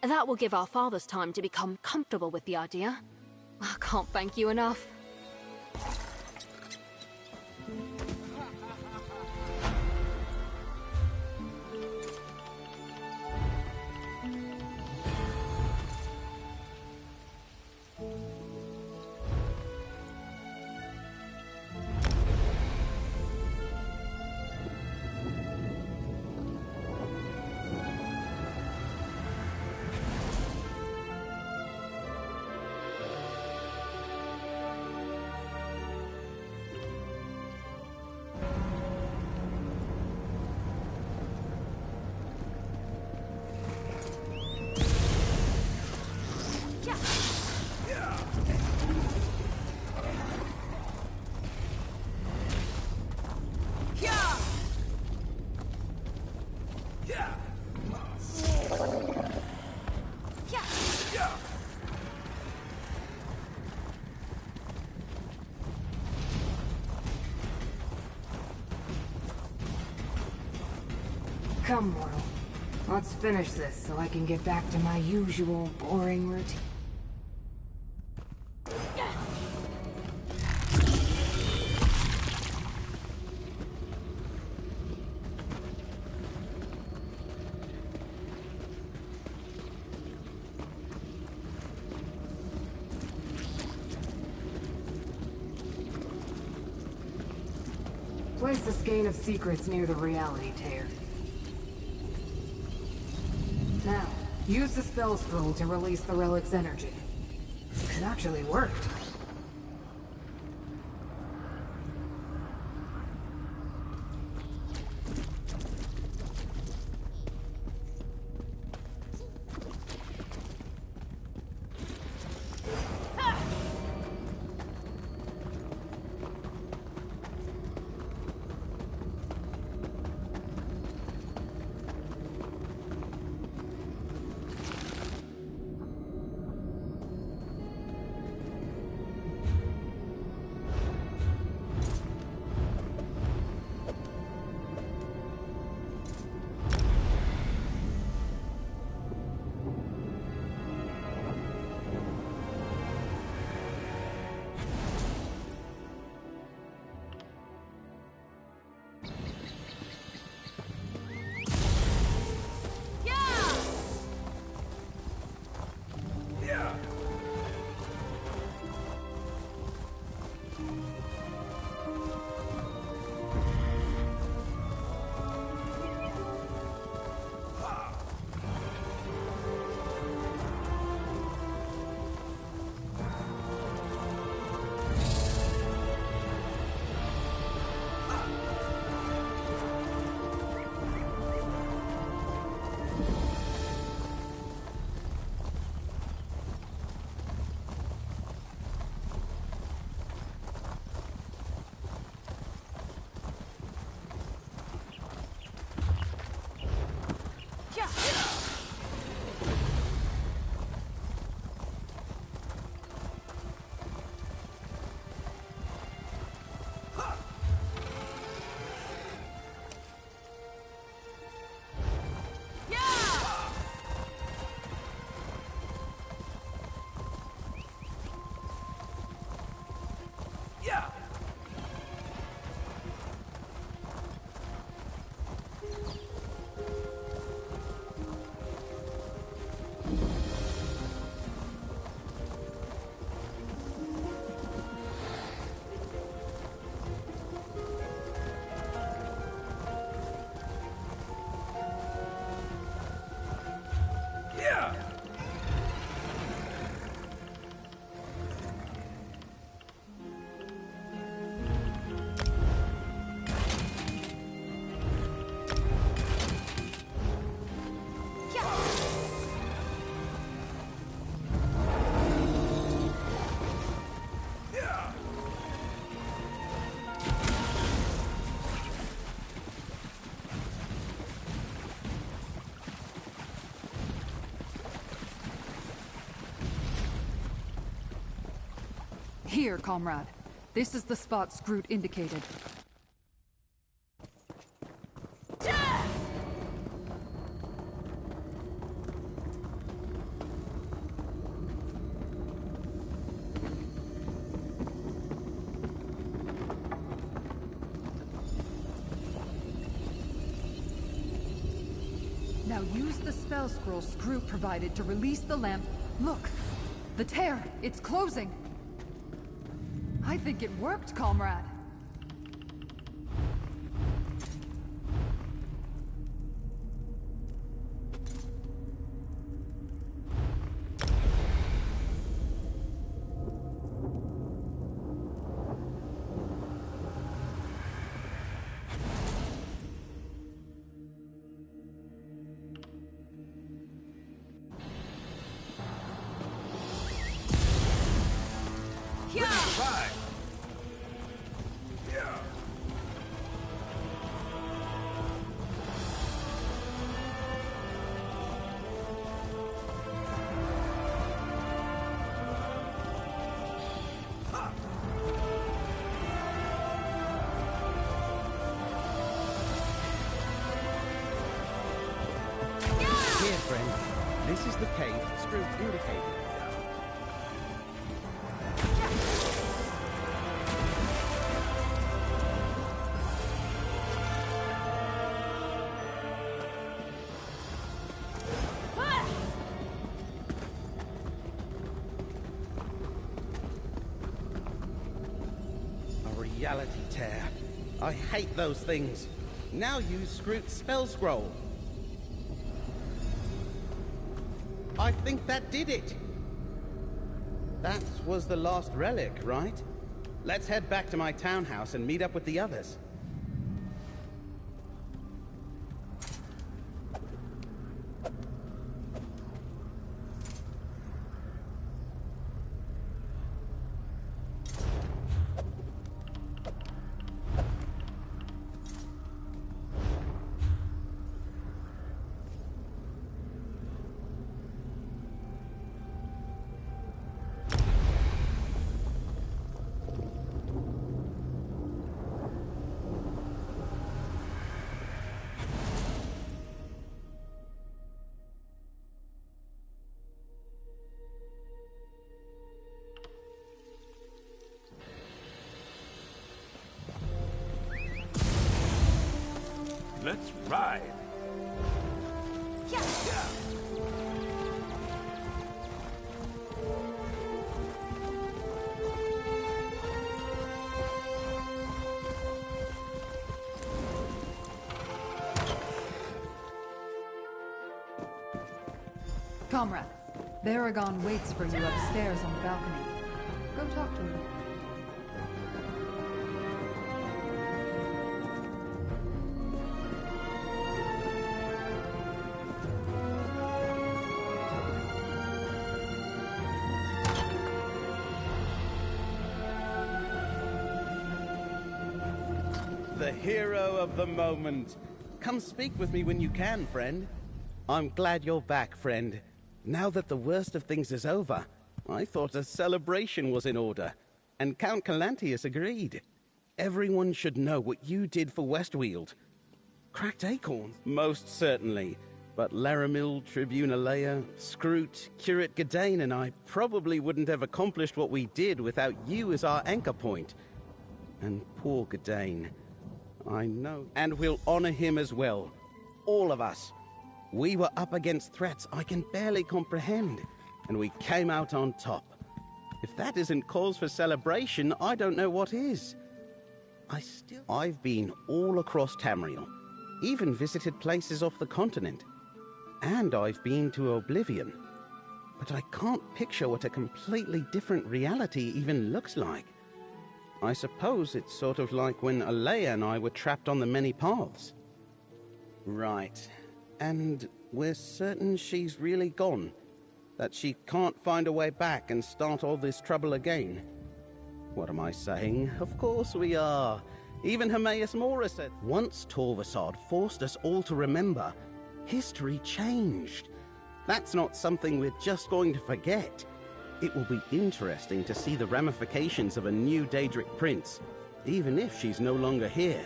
Speaker 7: That will give our fathers time to become comfortable with the idea. I can't thank you enough.
Speaker 4: Come, mortal. Let's finish this so I can get back to my usual boring routine. Place the skein of secrets near the reality tear. Now, use the spell scroll to release the relic's energy. It actually worked.
Speaker 17: Here, comrade. This is the spot Scroot indicated. Now use the spell scroll Scroot provided to release the lamp. Look! The tear! It's closing! I think it worked, comrade!
Speaker 2: Here, friend. This is the cave Scroot indicated.
Speaker 18: A reality tear. I hate those things. Now use Scroot's spell scroll. I think that did it. That was the last relic, right? Let's head back to my townhouse and meet up with the others.
Speaker 5: Let's ride.
Speaker 17: Comrade, Baragon waits for you upstairs on the balcony. Go talk to him.
Speaker 18: The hero of the moment. Come speak with me when you can, friend. I'm glad you're back, friend. Now that the worst of things is over, I thought a celebration was in order. And Count Calantius agreed. Everyone should know what you did for Westweald. Cracked acorns? Most certainly. But Laramil, Tribune Alea, Scroot, Curate Gadain and I probably wouldn't have accomplished what we did without you as our anchor point. And poor Gadain. I know. And we'll honor him as well. All of us. We were up against threats I can barely comprehend. And we came out on top. If that isn't cause for celebration, I don't know what is. I've been all across Tamriel. Even visited places off the continent. And I've been to Oblivion. But I can't picture what a completely different reality even looks like. I suppose it's sort of like when Alea and I were trapped on the many paths. Right. And we're certain she's really gone. That she can't find a way back and start all this trouble again. What am I saying? Of course we are. Even Hermaeus Mora said, once Torvasad forced us all to remember, history changed. That's not something we're just going to forget. It will be interesting to see the ramifications of a new Daedric prince, even if she's no longer here.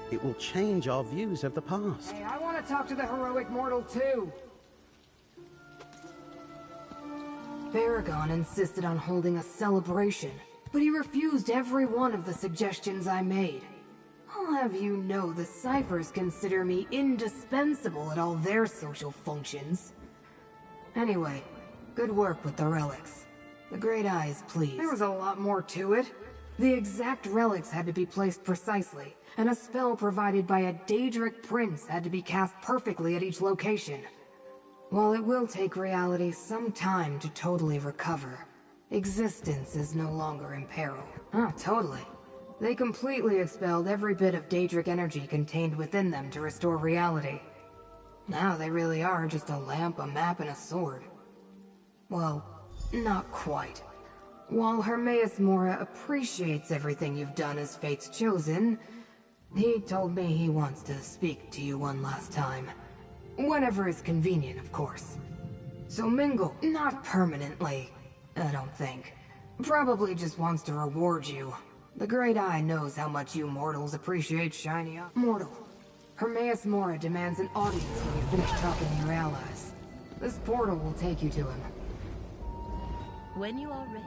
Speaker 18: It will change our views of the past.
Speaker 19: Hey, I want to talk to the heroic mortal too.
Speaker 20: Baragon insisted on holding a celebration, but he refused every one of the suggestions I made. I'll have you know the Ciphers consider me indispensable at all their social functions. Anyway, good work with the relics. The Great Eye is pleased.
Speaker 19: There was a lot more to it.
Speaker 20: The exact relics had to be placed precisely, and a spell provided by a Daedric prince had to be cast perfectly at each location. While it will take reality some time to totally recover, existence is no longer in peril. Totally. They completely expelled every bit of Daedric energy contained within them to restore reality. Now they really are just a lamp, a map, and a sword. Well, not quite. While Hermaeus Mora appreciates everything you've done as Fate's chosen, he told me he wants to speak to you one last time. Whenever is convenient, of course. So mingle, not permanently, I don't think. Probably just wants to reward you. The Great Eye knows how much you mortals appreciate shiny up. Mortal, Hermaeus Mora demands an audience when you finish talking to your allies. This portal will take you to him.
Speaker 21: When you are ready,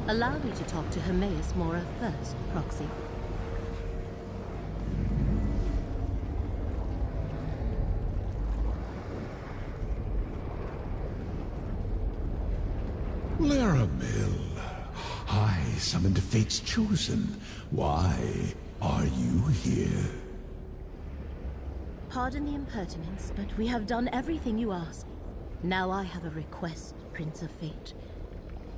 Speaker 21: allow me to talk to Hermaeus Mora first, Proxy.
Speaker 10: Laramil, I summoned Fate's Chosen. Why are you here?
Speaker 21: Pardon the impertinence, but we have done everything you asked. Now I have a request, Prince of Fate.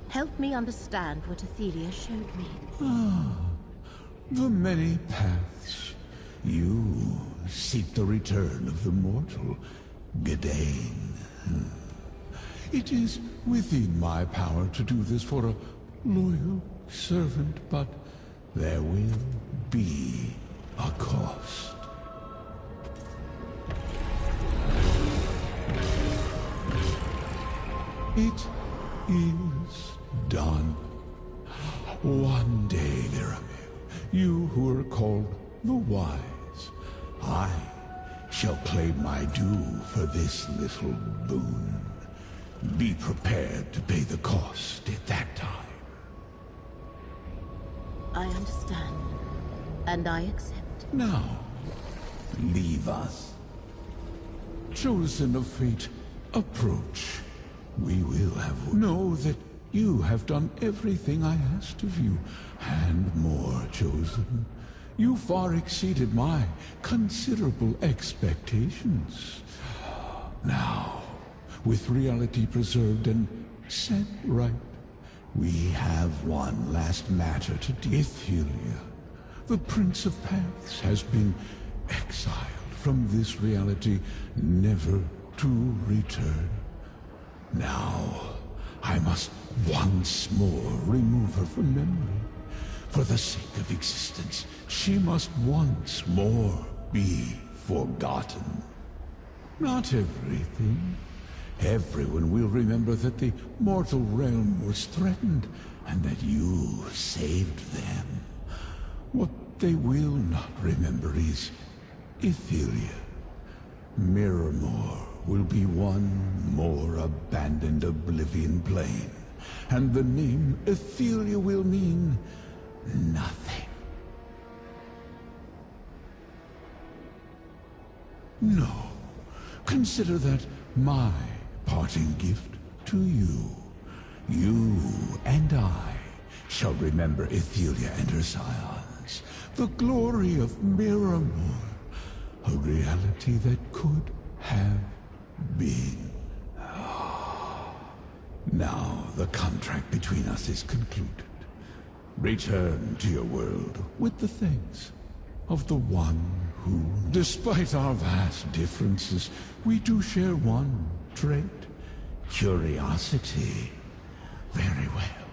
Speaker 21: Help me understand what Athelia showed me.
Speaker 10: The many paths. You seek the return of the mortal, Gadain. It is within my power to do this for a loyal servant, but there will be a cost. It is done. One day, Laramil, you who are called the Wise, I shall claim my due for this little boon. Be prepared to pay the cost at that time.
Speaker 21: I understand, and I accept.
Speaker 10: Now, leave us. Chosen of Fate, approach. We will have... Know that you have done everything I asked of you, and more, Chosen. You far exceeded my considerable expectations. Now, with reality preserved and set right, we have one last matter to deal with. Athelia, the Prince of Paths, has been exiled from this reality, never to return. Now, I must once more remove her from memory. For the sake of existence, she must once more be forgotten. Not everything. Everyone will remember that the mortal realm was threatened, and that you saved them. What they will not remember is Athelia. Miramore will be one more abandoned Oblivion plane, and the name Athelia will mean nothing. No. Consider that my parting gift to you. You and I shall remember Athelia and her scions, the glory of Miramore, a reality that could have been. Now the contract between us is concluded. Return to your world with the thanks of the one who, despite our vast differences, we do share one trait: curiosity. Very well.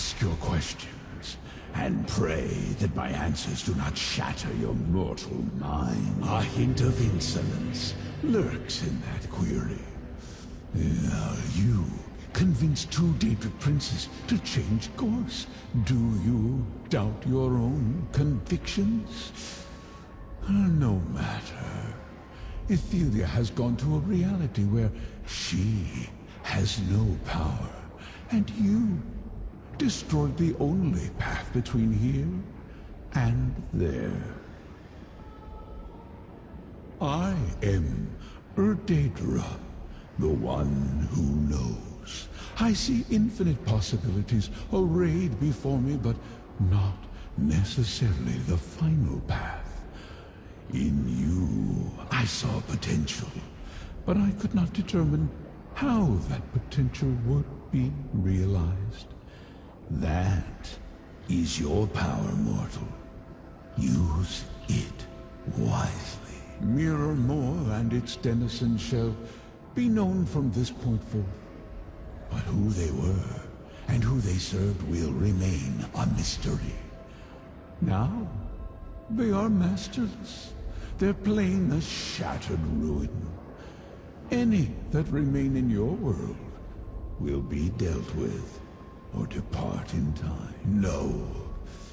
Speaker 10: Ask your questions, and pray that my answers do not shatter your mortal mind. A hint of insolence lurks in that query. Are you convinced two Daedric princes to change course? Do you doubt your own convictions? No matter. Ethelia has gone to a reality where she has no power, and you destroyed the only path between here and there. I am Daedra, the one who knows. I see infinite possibilities arrayed before me, but not necessarily the final path. In you, I saw potential, but I could not determine how that potential would be realized. That is your power, mortal. Use it wisely. Mirror Moor and its denizens shall be known from this point forth. But who they were and who they served will remain a mystery. Now, they are masterless. Their plane a shattered ruin. Any that remain in your world will be dealt with or depart in time. No.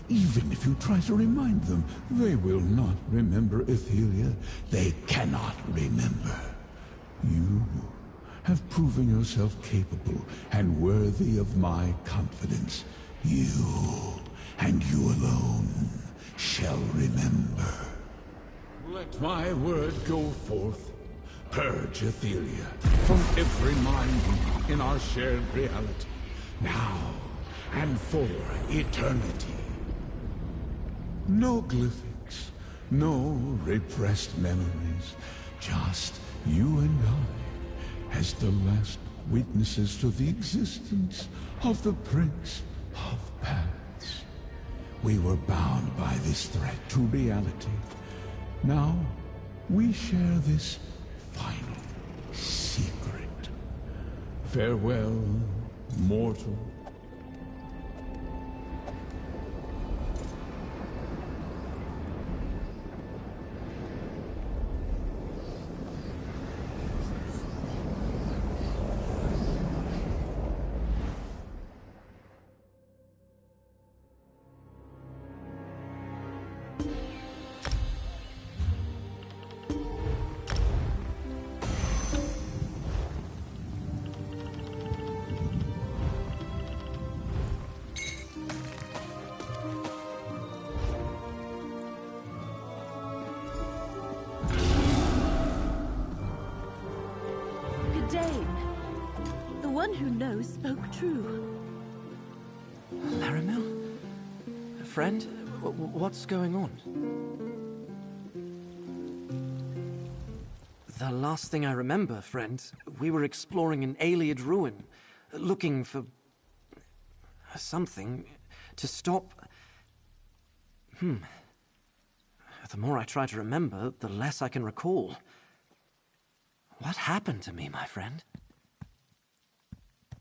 Speaker 10: Even if you try to remind them, they will not remember Ethelia. They cannot remember. You have proven yourself capable and worthy of my confidence. You, and you alone, shall remember. Let my word go forth. Purge Ethelia from every mind in our shared reality, now and for eternity. No glyphics, no repressed memories, just you and I, as the last witnesses to the existence of the Prince of Paths. We were bound by this threat to reality. Now, we share this final secret. Farewell, mortal.
Speaker 21: The one who knows spoke true.
Speaker 6: Laramil? Friend? What's going on? The last thing I remember, friend, we were exploring an Ayleid ruin, looking for something to stop. The more I try to remember, the less I can recall. What happened to me, my friend?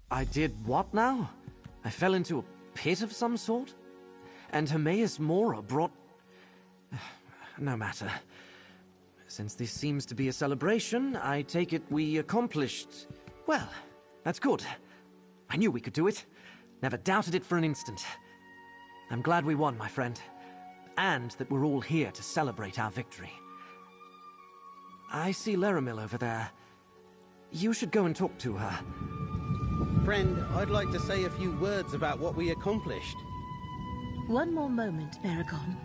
Speaker 6: I did what now? I fell into a pit of some sort? And Hermaeus Mora brought... No matter. Since this seems to be a celebration, I take it we accomplished... Well, that's good. I knew we could do it. Never doubted it for an instant. I'm glad we won, my friend. And that we're all here to celebrate our victory. I see Laramil over there. You should go and talk to her.
Speaker 18: Friend, I'd like to say a few words about what we accomplished.
Speaker 21: One more moment, Baragon.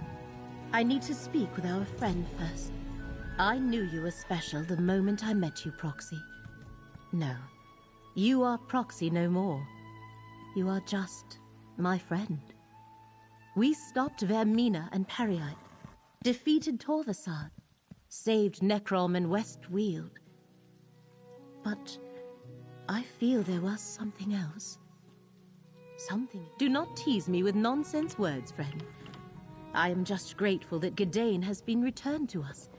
Speaker 21: I need to speak with our friend first. I knew you were special the moment I met you, Proxy. No, you are Proxy no more. You are just my friend. We stopped Vermina and Periite, defeated Torvasad, saved Necrom and Westweald. But I feel there was something else. Something. Do not tease me with nonsense words, friend. I am just grateful that Gadain has been returned to us,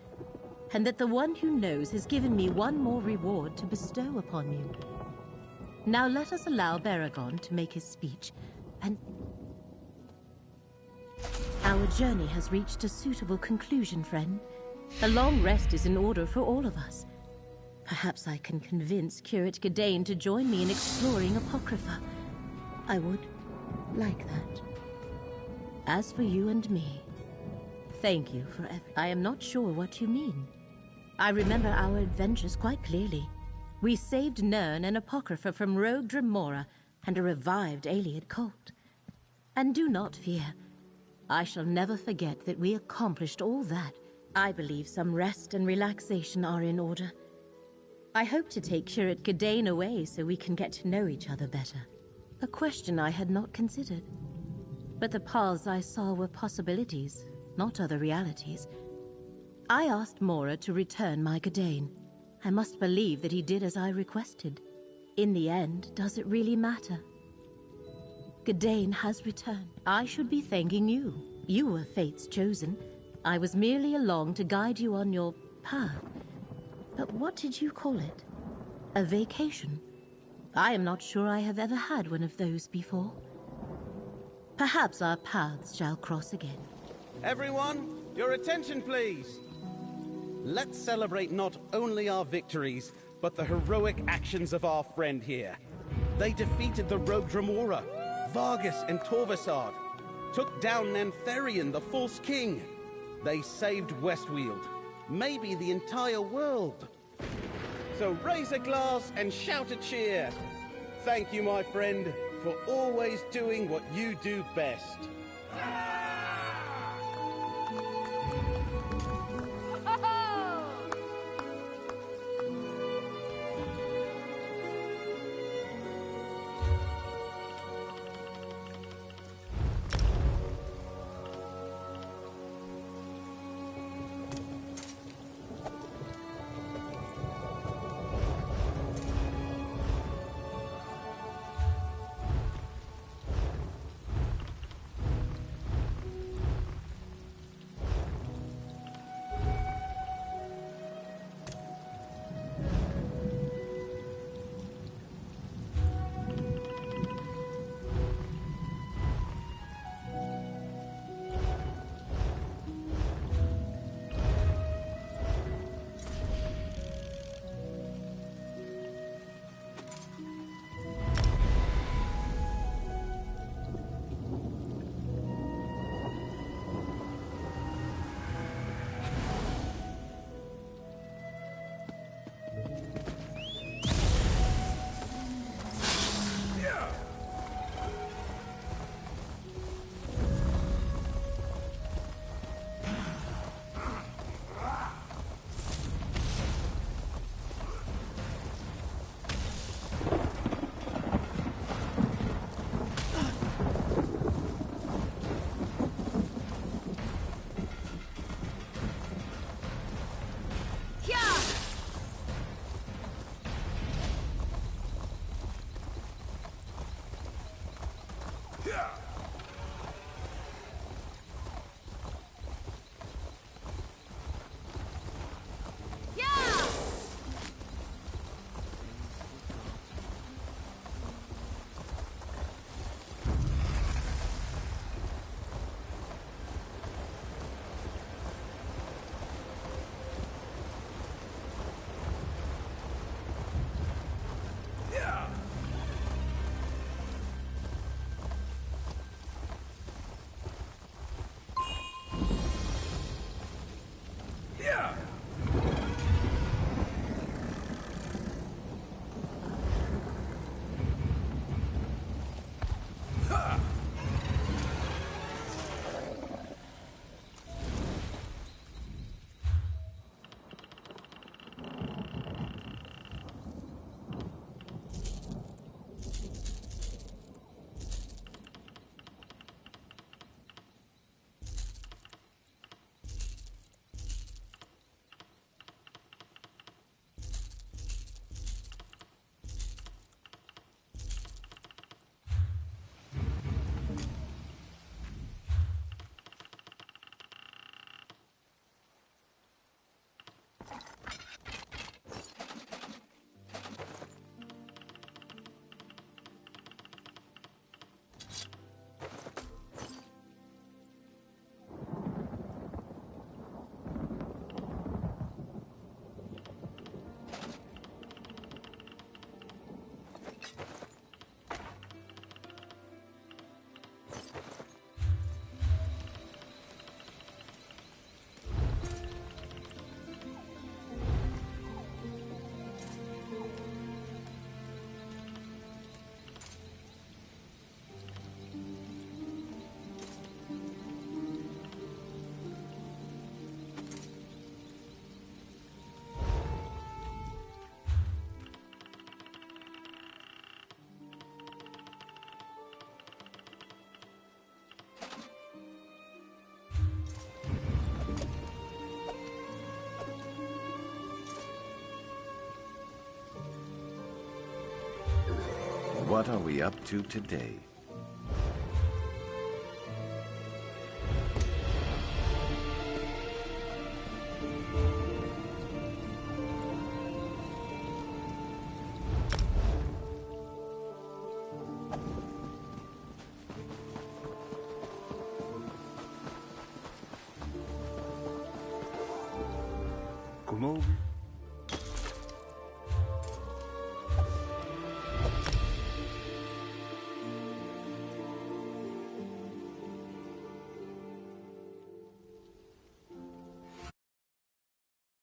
Speaker 21: and that the one who knows has given me one more reward to bestow upon you. Now let us allow Baragon to make his speech, and our journey has reached a suitable conclusion, friend. A long rest is in order for all of us. Perhaps I can convince Curate Gadain to join me in exploring Apocrypha. I would like that. As for you and me, thank you for everything. I am not sure what you mean. I remember our adventures quite clearly. We saved Nirn and Apocrypha from rogue Dremora and a revived Ayleid cult. And do not fear. I shall never forget that we accomplished all that. I believe some rest and relaxation are in order. I hope to take Curate Gadain away so we can get to know each other better. A question I had not considered. But the paths I saw were possibilities, not other realities. I asked Mora to return my Gadain. I must believe that he did as I requested. In the end, does it really matter? Gadain has returned. I should be thanking you. You were Fate's chosen. I was merely along to guide you on your path. But what did you call it? A vacation? I am not sure I have ever had one of those before. Perhaps our paths shall cross again.
Speaker 18: Everyone, your attention please. Let's celebrate not only our victories, but the heroic actions of our friend here. They defeated the rogue Dremora, Vargas and Torvasard, took down Nantherion, the false king. They saved Westweald, maybe the entire world. So raise a glass and shout a cheer. Thank you, my friend, for always doing what you do best.
Speaker 3: What are we up to today?
Speaker 9: Come over.